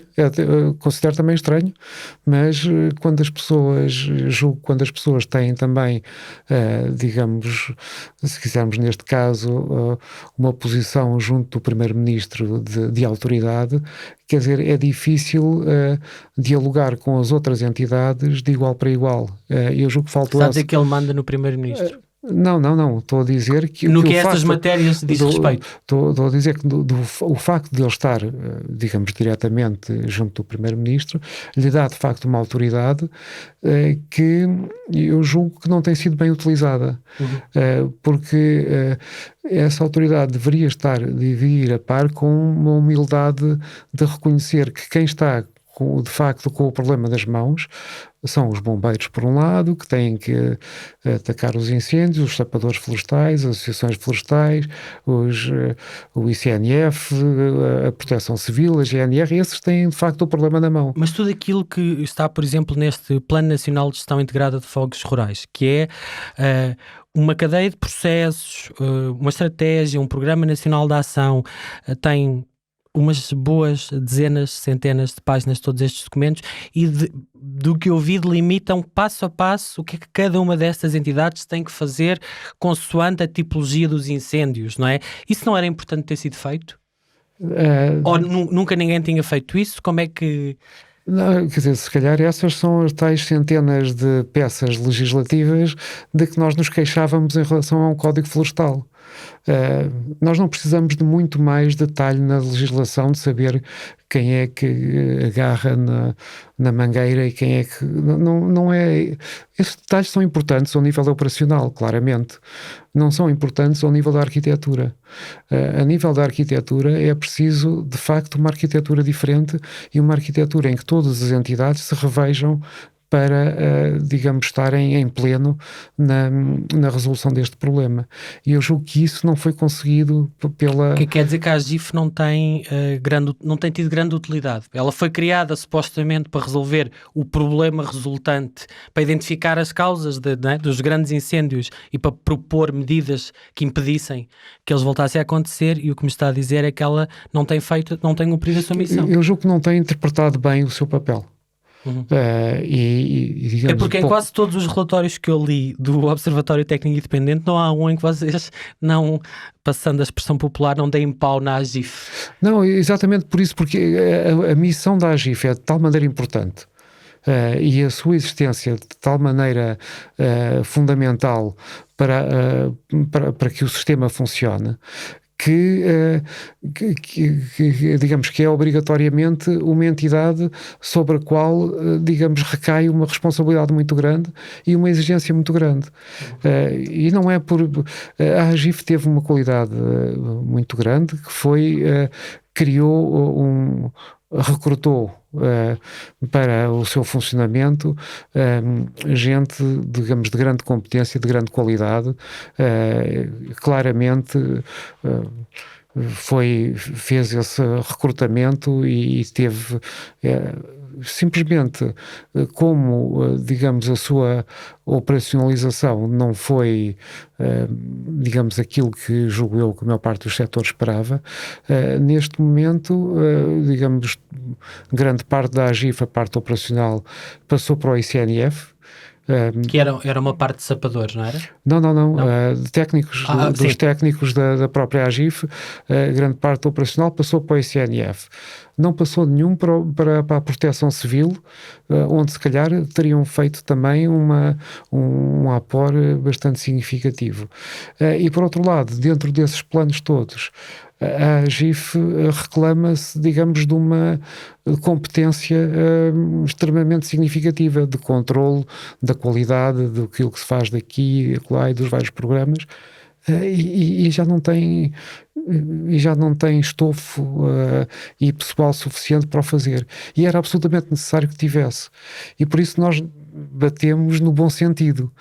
considero também estranho, mas quando as pessoas têm também, digamos, se quisermos neste caso, uma posição junto do Primeiro-Ministro de autoridade, quer dizer, é difícil dialogar com as outras entidades de igual para igual. Eu julgo que faltou... Está a dizer que ele manda no Primeiro-Ministro? Não. Estou a dizer que... No que estas matérias diz respeito. Estou a dizer que o facto de ele estar, digamos, diretamente junto do Primeiro-Ministro, lhe dá, de facto, uma autoridade que eu julgo que não tem sido bem utilizada. Porque essa autoridade deveria estar, a par com uma humildade de reconhecer que quem está de facto com o problema das mãos são os bombeiros, por um lado, que têm que atacar os incêndios, os sapadores florestais, as associações florestais, o ICNF, a Proteção Civil, a GNR, esses têm de facto o problema na mão. Mas tudo aquilo que está, por exemplo, neste Plano Nacional de Gestão Integrada de Fogos Rurais, que é uma cadeia de processos, uma estratégia, um Programa Nacional de Ação, tem umas boas dezenas, centenas de páginas, todos estes documentos, e do que eu vi delimitam passo a passo o que é que cada uma destas entidades tem que fazer consoante a tipologia dos incêndios, não é? Isso não era importante ter sido feito? Ou nunca ninguém tinha feito isso? Como é que... Não, quer dizer, se calhar essas são as tais centenas de peças legislativas de que nós nos queixávamos em relação a um Código Florestal. Nós não precisamos de muito mais detalhe na legislação, de saber quem é que agarra na mangueira e quem é que... Não é... Esses detalhes são importantes ao nível operacional, claramente. Não são importantes ao nível da arquitetura. A nível da arquitetura é preciso, de facto, uma arquitetura diferente e uma arquitetura em que todas as entidades se revejam para, digamos, estarem em pleno na resolução deste problema. E eu julgo que isso não foi conseguido pela... Que quer dizer que a AGIF não tem tido grande utilidade. Ela foi criada supostamente para resolver o problema resultante, para identificar as causas dos grandes incêndios e para propor medidas que impedissem que eles voltassem a acontecer, e o que me está a dizer é que ela não tem cumprido a sua missão. Eu julgo que não tem interpretado bem o seu papel. Uhum. Digamos, é porque em quase todos os relatórios que eu li do Observatório Técnico Independente não há um em que vocês não, passando a expressão popular, não deem pau na AGIF. Não, exatamente por isso, porque a missão da AGIF é de tal maneira importante e a sua existência de tal maneira fundamental para que o sistema funcione, que digamos que é obrigatoriamente uma entidade sobre a qual, digamos, recai uma responsabilidade muito grande e uma exigência muito grande. E não é por... A AGIF teve uma qualidade muito grande, que foi... recrutou para o seu funcionamento gente, digamos, de grande competência, de grande qualidade, claramente fez esse recrutamento e teve simplesmente como, digamos, a sua operacionalização não foi, digamos, aquilo que julgo eu que a maior parte dos setores esperava. Neste momento, digamos, grande parte da AGIF, a parte operacional, passou para o ICNF. Que era uma parte de sapadores, não era? Não. Técnicos, dos técnicos da própria AGIF, grande parte operacional passou para o ICNF. Não passou nenhum para a Proteção Civil, onde se calhar teriam feito também um apor bastante significativo. E por outro lado, dentro desses planos todos, a AGIF reclama-se, digamos, de uma competência extremamente significativa de controle da qualidade daquilo que se faz daqui e acolá e dos vários programas, e já não tem estofo e pessoal suficiente para o fazer. E era absolutamente necessário que tivesse. E por isso nós batemos no bom sentido.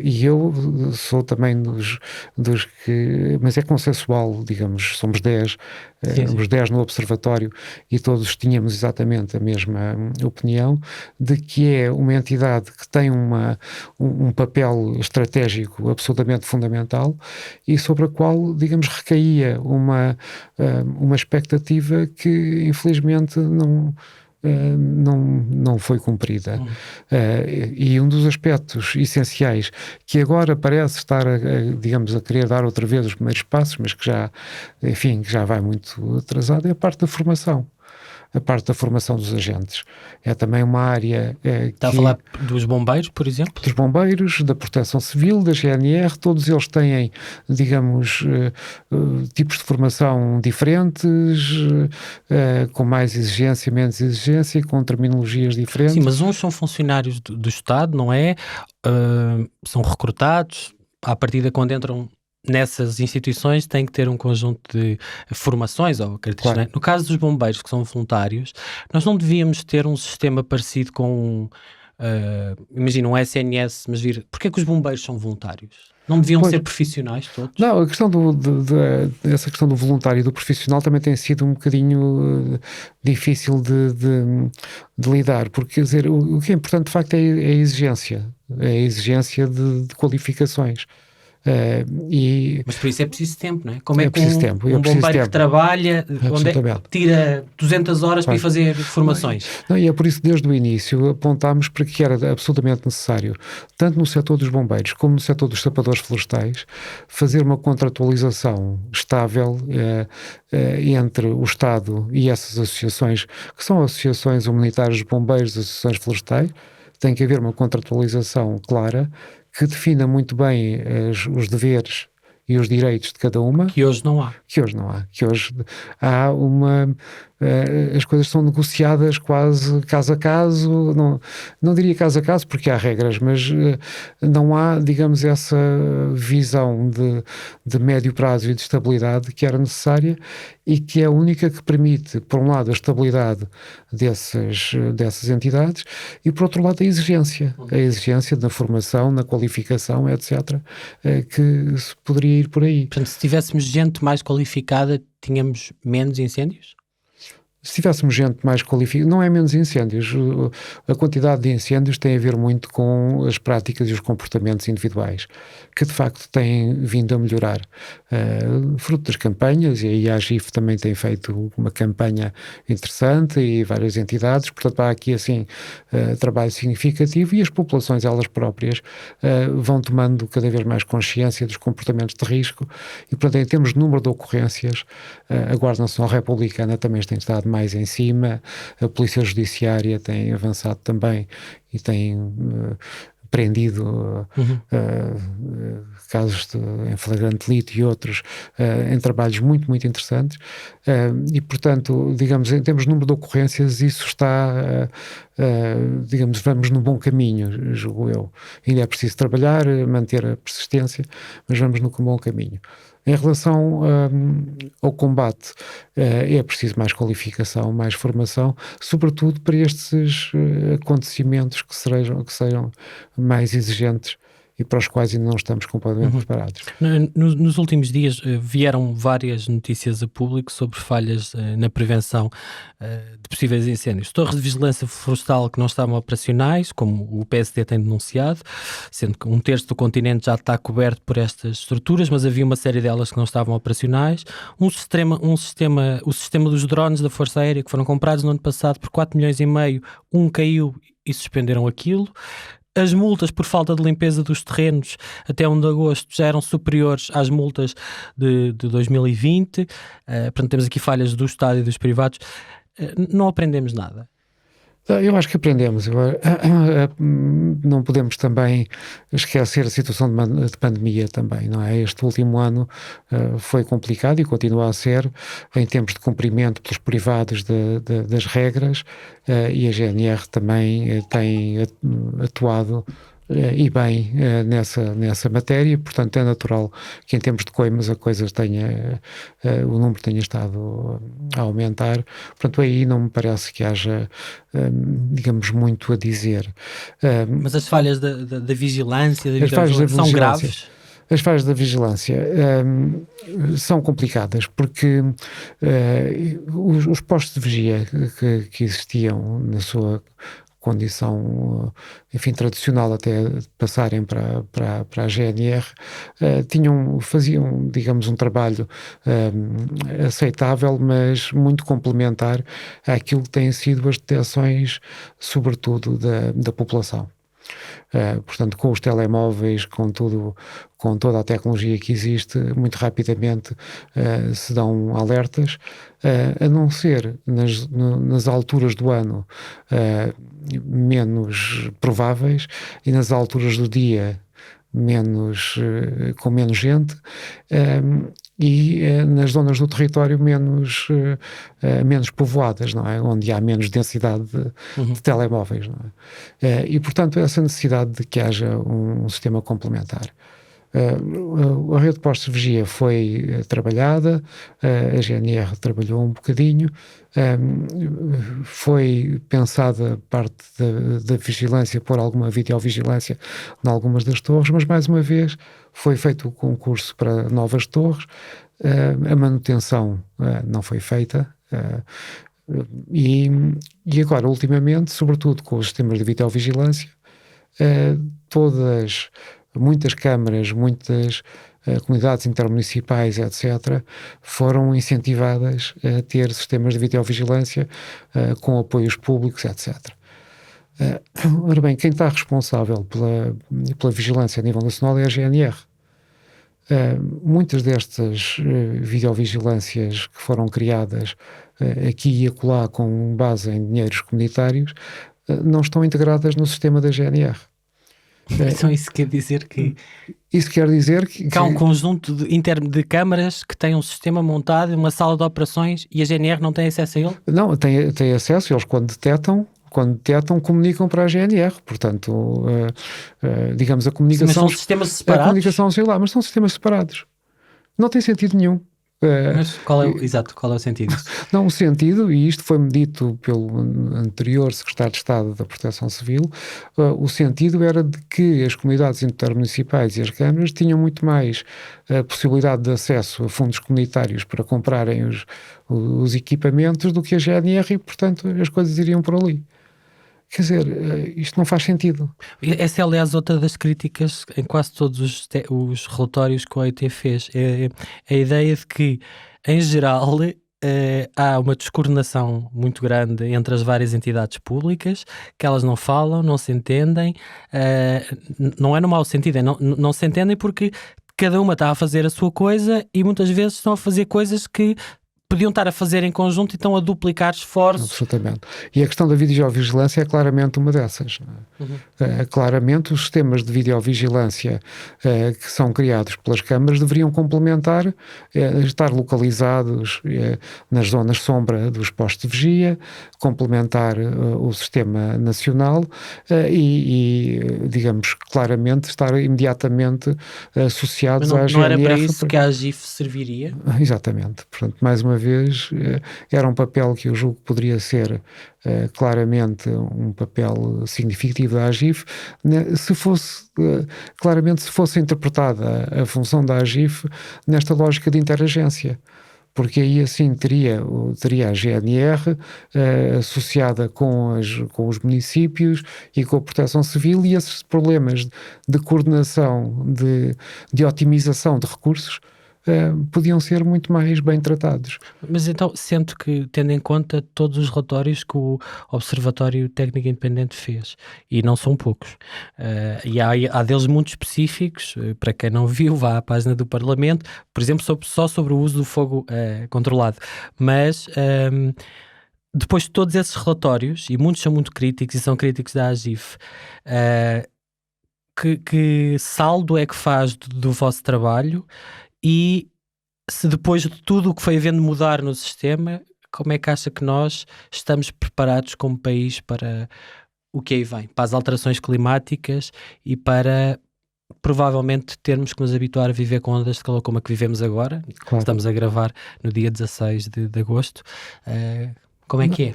E eu sou também dos que... Mas é consensual, digamos, somos 10, os 10 no observatório, e todos tínhamos exatamente a mesma opinião de que é uma entidade que tem um papel estratégico absolutamente fundamental e sobre a qual, digamos, recaía uma expectativa que infelizmente não foi cumprida. E um dos aspectos essenciais que agora parece estar digamos, a querer dar outra vez os primeiros passos, mas que já vai muito atrasado, é a parte da formação. A parte da formação dos agentes. É também uma área... Está a falar dos bombeiros, por exemplo? Dos bombeiros, da Proteção Civil, da GNR, todos eles têm, digamos, tipos de formação diferentes, com mais exigência, menos exigência, com terminologias diferentes. Sim, mas uns são funcionários do Estado, não é? São recrutados, à partida quando entram nessas instituições tem que ter um conjunto de formações ou características. Claro. No caso dos bombeiros, que são voluntários, nós não devíamos ter um sistema parecido com, imagina, um SNS, mas porque é que os bombeiros são voluntários? Não deviam ser profissionais todos? Não, a questão essa questão do voluntário e do profissional também tem sido um bocadinho difícil de lidar, porque, quer dizer, o que é importante de facto é a exigência de qualificações. Mas por isso é preciso tempo, não é? Como é que um bombeiro que trabalha, tira 200 horas para ir fazer formações? Não, e é por isso que desde o início apontámos para que era absolutamente necessário, tanto no setor dos bombeiros como no setor dos sapadores florestais, fazer uma contratualização estável entre o Estado e essas associações, que são associações humanitárias de bombeiros, associações florestais. Tem que haver uma contratualização clara que defina muito bem os deveres e os direitos de cada uma. Que hoje não há. Que hoje há as coisas são negociadas quase caso a caso, não diria caso a caso porque há regras, mas não há, digamos, essa visão de médio prazo e de estabilidade que era necessária e que é a única que permite, por um lado, a estabilidade dessas entidades e, por outro lado, a exigência na formação, na qualificação, etc., que se poderia ir por aí. Portanto, se tivéssemos gente mais qualificada, tínhamos menos incêndios? Se tivéssemos gente mais qualificada, não é menos incêndios. A quantidade de incêndios tem a ver muito com as práticas e os comportamentos individuais, que de facto têm vindo a melhorar. Fruto das campanhas, e aí a AGIF também tem feito uma campanha interessante e várias entidades, portanto há aqui assim trabalho significativo e as populações elas próprias vão tomando cada vez mais consciência dos comportamentos de risco e, portanto, em termos de número de ocorrências, a Guarda Nacional Republicana também tem estado mais em cima, a Polícia Judiciária tem avançado também e tem prendido casos em flagrante delito e outros em trabalhos muito, muito interessantes e, portanto, digamos, em termos de número de ocorrências, isso está, digamos, vamos no bom caminho, julgo eu. Ainda é preciso trabalhar, manter a persistência, mas vamos no bom caminho. Em relação ao combate, é preciso mais qualificação, mais formação, sobretudo para estes acontecimentos que sejam mais exigentes e para os quais ainda não estamos completamente preparados. Nos últimos dias vieram várias notícias a público sobre falhas na prevenção de possíveis incêndios. Torres de vigilância florestal que não estavam operacionais, como o PSD tem denunciado, sendo que 1/3 do continente já está coberto por estas estruturas, mas havia uma série delas que não estavam operacionais. O sistema dos drones da Força Aérea que foram comprados no ano passado por 4,5 milhões, caiu e suspenderam aquilo. As multas por falta de limpeza dos terrenos até 1 de agosto já eram superiores às multas de 2020. Portanto, temos aqui falhas do Estado e dos privados. Não aprendemos nada. Eu acho que aprendemos. Não podemos também esquecer a situação de pandemia também, não é? Este último ano foi complicado e continua a ser em termos de cumprimento pelos privados das regras e a GNR também tem atuado e bem nessa matéria, portanto é natural que em termos de coimas o número tenha estado a aumentar, portanto aí não me parece que haja digamos muito a dizer. Mas as falhas da vigilância, são graves? As falhas da vigilância são complicadas porque os postos de vigia que existiam na sua condição, enfim, tradicional até passarem para a GNR, faziam, digamos, um trabalho aceitável, mas muito complementar àquilo que têm sido as detecções, sobretudo da população. Portanto, com os telemóveis, com toda a tecnologia que existe, muito rapidamente se dão alertas, a não ser nas alturas do ano menos prováveis e nas alturas do dia com menos gente e nas zonas do território menos povoadas, não é? Onde há menos densidade de telemóveis, não é? E, portanto, essa necessidade de que haja um sistema complementar. A rede de postos de vigia foi trabalhada, a GNR trabalhou um bocadinho, foi pensada parte da vigilância, por alguma videovigilância em algumas das torres, mas mais uma vez foi feito o concurso para novas torres, a manutenção não foi feita, e agora, ultimamente, sobretudo com os sistemas de videovigilância, muitas câmaras, muitas comunidades intermunicipais, etc., foram incentivadas a ter sistemas de videovigilância com apoios públicos, etc. Ora bem, quem está responsável pela vigilância a nível nacional é a GNR. Muitas destas videovigilâncias que foram criadas aqui e acolá com base em dinheiros comunitários não estão integradas no sistema da GNR. Então isso quer dizer que... Isso quer dizer que há um conjunto de câmaras que têm um sistema montado, uma sala de operações, e a GNR não tem acesso a ele? Não, tem acesso. Eles quando detectam, comunicam para a GNR. Portanto, digamos, a comunicação... Mas são sistemas separados? A comunicação celular, mas são sistemas separados. Não tem sentido nenhum. Mas qual é o sentido disso? Não, o sentido, e isto foi-me dito pelo anterior Secretário de Estado da Proteção Civil, o sentido era de que as comunidades intermunicipais e as câmaras tinham muito mais possibilidade de acesso a fundos comunitários para comprarem os equipamentos do que a GNR e, portanto, as coisas iriam por ali. Quer dizer, isto não faz sentido. Essa é, aliás, outra das críticas em quase todos os relatórios que o OIT fez. É a ideia de que, em geral, há uma descoordenação muito grande entre as várias entidades públicas, que elas não falam, não se entendem, não é no mau sentido, não se entendem porque cada uma está a fazer a sua coisa e muitas vezes estão a fazer coisas que podiam estar a fazer em conjunto e estão a duplicar esforços. Absolutamente. E a questão da videovigilância é claramente uma dessas. Claramente os sistemas de videovigilância que são criados pelas câmaras deveriam complementar, estar localizados nas zonas sombra dos postos de vigia, complementar o sistema nacional e, digamos, claramente estar imediatamente associados à GNR. Não era para isso que a AGIF serviria? Exatamente. Portanto, mais uma vez, era um papel que eu julgo que poderia ser claramente um papel significativo da AGIF, se fosse interpretada a função da AGIF nesta lógica de interagência. Porque aí assim teria a GNR associada com os municípios e com a Proteção Civil, e esses problemas de coordenação, de otimização de recursos podiam ser muito mais bem tratados. Mas então, sinto que, tendo em conta todos os relatórios que o Observatório Técnico Independente fez, e não são poucos, e há deles muito específicos, para quem não viu, vá à página do Parlamento, por exemplo, só sobre o uso do fogo controlado, mas... depois de todos esses relatórios, e muitos são muito críticos e são críticos da AGIF, que saldo é que faz do vosso trabalho? E se depois de tudo o que foi havendo mudar no sistema, como é que acha que nós estamos preparados como país para o que aí vem? Para as alterações climáticas e para provavelmente termos que nos habituar a viver com ondas de calor como a que vivemos agora. Claro. Estamos a gravar no dia 16 de agosto. Como é que é?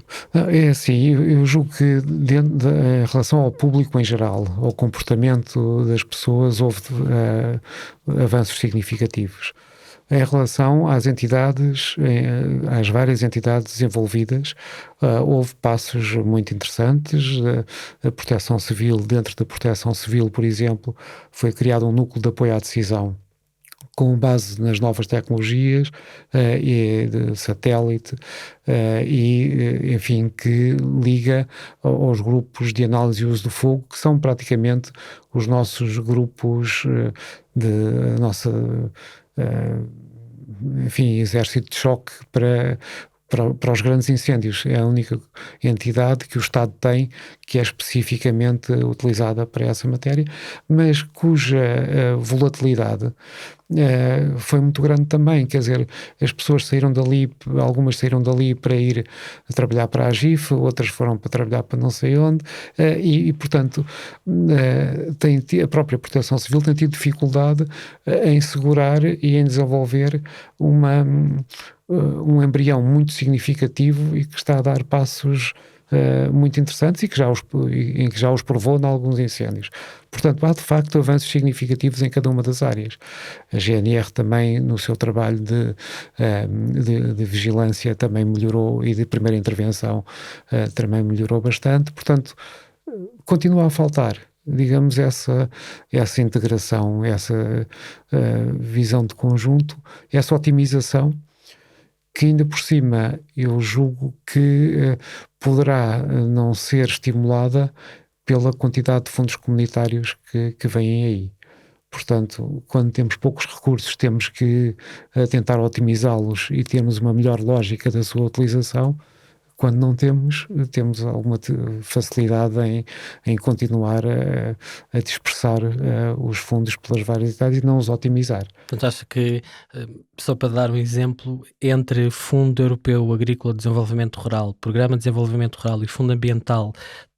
É assim, eu julgo que em relação ao público em geral, ao comportamento das pessoas, houve avanços significativos. Em relação às entidades, às várias entidades envolvidas, houve passos muito interessantes. A Proteção Civil, dentro da Proteção Civil, por exemplo, foi criado um núcleo de apoio à decisão com base nas novas tecnologias e de satélite enfim, que liga aos grupos de análise e uso do fogo, que são praticamente os nossos grupos enfim, exército de choque para os grandes incêndios. É a única entidade que o Estado tem que é especificamente utilizada para essa matéria, mas cuja volatilidade foi muito grande também. Quer dizer, as pessoas saíram dali, algumas saíram dali para ir trabalhar para a AGIF, outras foram para trabalhar para não sei onde, portanto, a própria Proteção Civil tem tido dificuldade em segurar e em desenvolver um embrião muito significativo e que está a dar passos muito interessantes e que já os provou em alguns incêndios. Portanto, há de facto avanços significativos em cada uma das áreas. A GNR também, no seu trabalho de vigilância, também melhorou, e de primeira intervenção também melhorou bastante. Portanto, continua a faltar, digamos, essa integração, essa visão de conjunto, essa otimização, que ainda por cima eu julgo que poderá não ser estimulada pela quantidade de fundos comunitários que vêm aí. Portanto, quando temos poucos recursos, temos que tentar otimizá-los e termos uma melhor lógica da sua utilização. Quando não temos alguma facilidade em continuar a dispersar os fundos pelas várias idades e não os otimizar. Portanto, acho que, só para dar um exemplo, entre Fundo Europeu Agrícola de Desenvolvimento Rural, Programa de Desenvolvimento Rural e Fundo Ambiental,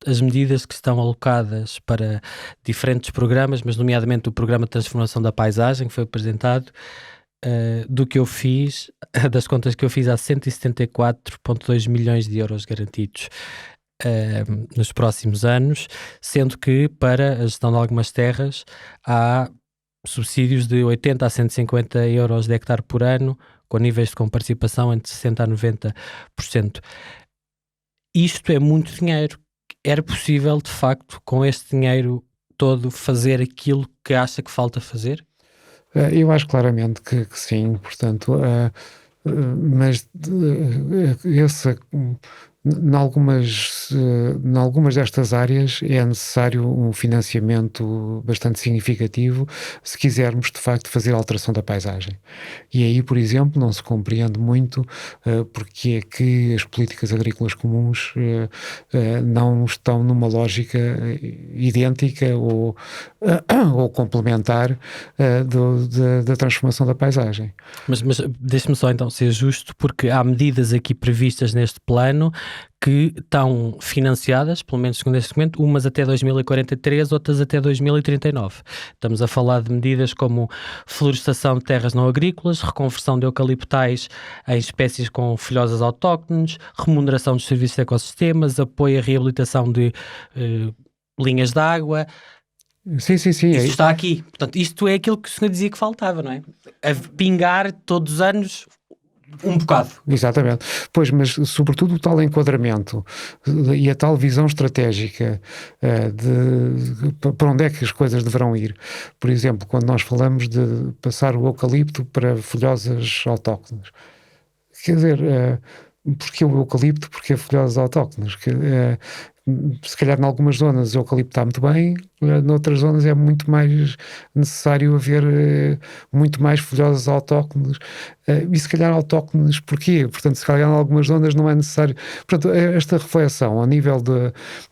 as medidas que estão alocadas para diferentes programas, mas nomeadamente o Programa de Transformação da Paisagem, que foi apresentado, do que eu fiz, das contas que eu fiz, há 174,2 milhões de euros garantidos nos próximos anos, sendo que para a gestão de algumas terras há subsídios de 80 a 150 euros de hectare por ano, com níveis de comparticipação entre 60% a 90%. Isto é muito dinheiro. Era possível, de facto, com este dinheiro todo, fazer aquilo que acha que falta fazer? Eu acho claramente que sim, portanto, mas em algumas destas áreas é necessário um financiamento bastante significativo se quisermos de facto fazer a alteração da paisagem. E aí, por exemplo, não se compreende muito porque é que as políticas agrícolas comuns não estão numa lógica idêntica ou complementar da transformação da paisagem. Mas deixe-me só então ser justo, porque há medidas aqui previstas neste plano que estão financiadas, pelo menos segundo este documento, umas até 2043, outras até 2039. Estamos a falar de medidas como florestação de terras não agrícolas, reconversão de eucaliptais em espécies com folhosas autóctones, remuneração dos serviços de ecossistemas, apoio à reabilitação de linhas de água. Sim. Isto está aqui. Portanto, isto é aquilo que o senhor dizia que faltava, não é? A pingar todos os anos um bocado. Exatamente. Pois, mas sobretudo o tal enquadramento e a tal visão estratégica para onde é que as coisas deverão ir. Por exemplo, quando nós falamos de passar o eucalipto para folhosas autóctones. Quer dizer, porque o eucalipto? Porque folhosas autóctones? Se calhar em algumas zonas o eucalipto está muito bem, noutras zonas é muito mais necessário haver muito mais folhosas autóctones, e se calhar autóctones porquê? Portanto, se calhar em algumas zonas não é necessário. Portanto, esta reflexão a nível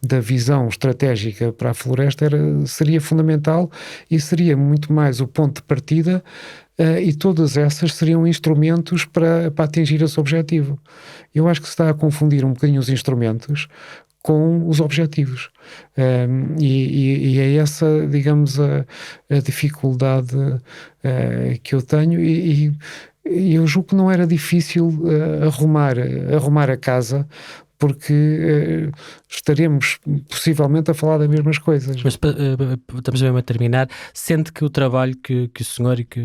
da visão estratégica para a floresta seria fundamental e seria muito mais o ponto de partida, e todas essas seriam instrumentos para atingir esse objetivo. Eu acho que se está a confundir um bocadinho os instrumentos com os objetivos. E é essa, digamos, a dificuldade que eu tenho, e eu julgo que não era difícil arrumar a casa, porque estaremos possivelmente a falar das mesmas coisas. Mas estamos mesmo a terminar. Sente que o trabalho que o senhor e que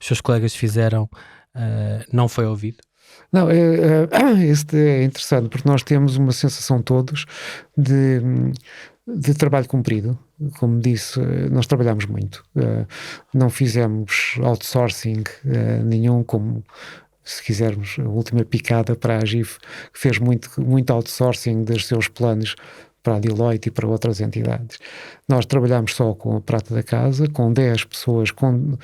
os seus colegas fizeram não foi ouvido? Não, este é interessante, porque nós temos uma sensação todos de trabalho cumprido. Como disse, nós trabalhamos muito. Não fizemos outsourcing nenhum, como, se quisermos, a última picada para a AGIF, que fez muito outsourcing dos seus planos para a Deloitte e para outras entidades. Nós trabalhamos só com a prata da casa, com 10 pessoas com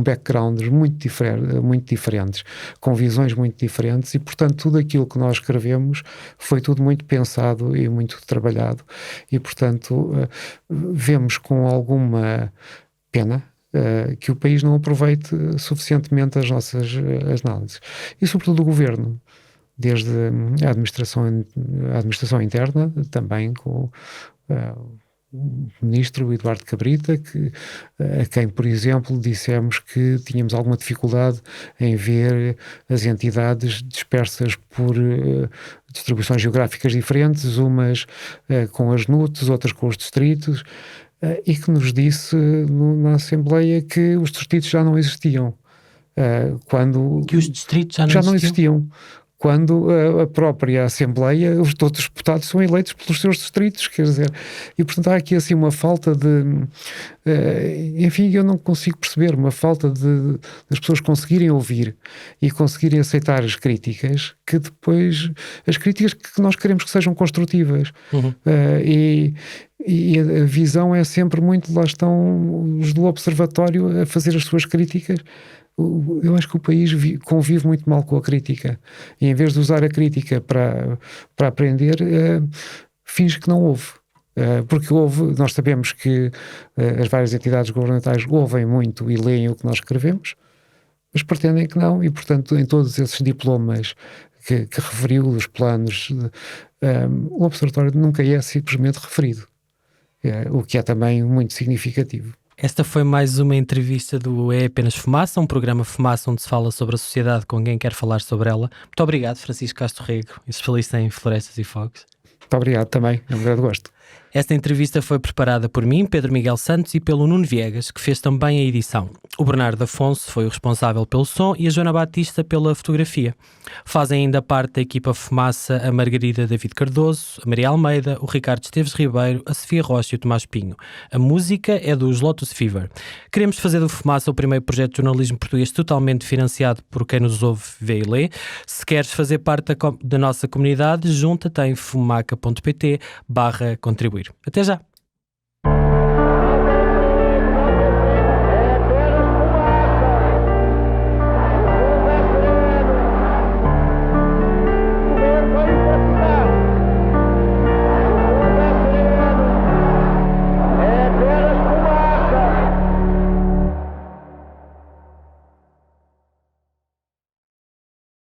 backgrounds muito diferentes, com visões muito diferentes e, portanto, tudo aquilo que nós escrevemos foi tudo muito pensado e muito trabalhado e, portanto, vemos com alguma pena que o país não aproveite suficientemente as nossas análises. E, sobretudo, o Governo, desde a administração interna, também com o ministro Eduardo Cabrita, a quem, por exemplo, dissemos que tínhamos alguma dificuldade em ver as entidades dispersas por distribuições geográficas diferentes, umas com as NUTs, outras com os distritos, e que nos disse na Assembleia que os distritos já não existiam. Que os distritos já não existiam. Quando a própria Assembleia, todos os deputados são eleitos pelos seus distritos, quer dizer, e portanto há aqui assim uma falta de, enfim, eu não consigo perceber, uma falta das pessoas conseguirem ouvir e conseguirem aceitar as críticas, que depois, as críticas que nós queremos que sejam construtivas, e a visão é sempre muito, lá estão os do Observatório a fazer as suas críticas. Eu acho que o país convive muito mal com a crítica e em vez de usar a crítica para aprender, finge que não ouve. Porque nós sabemos que as várias entidades governamentais ouvem muito e leem o que nós escrevemos, mas pretendem que não e, portanto, em todos esses diplomas que referiu, os planos, o Observatório nunca é simplesmente referido, o que é também muito significativo. Esta foi mais uma entrevista do É Apenas Fumaça, um programa Fumaça onde se fala sobre a sociedade com quem quer falar sobre ela. Muito obrigado, Francisco Castro Rego, especialista em florestas e fogos. Muito obrigado também, é um grande gosto. Esta entrevista foi preparada por mim, Pedro Miguel Santos, e pelo Nuno Viegas, que fez também a edição. O Bernardo Afonso foi o responsável pelo som e a Joana Batista pela fotografia. Fazem ainda parte da equipa Fumaça a Margarida David Cardoso, a Maria Almeida, o Ricardo Esteves Ribeiro, a Sofia Rocha e o Tomás Pinho. A música é dos Lotus Fever. Queremos fazer do Fumaça o primeiro projeto de jornalismo português totalmente financiado por quem nos ouve, vê e lê. Se queres fazer parte da nossa comunidade, junta-te em fumaca.pt/contribuir. Até já!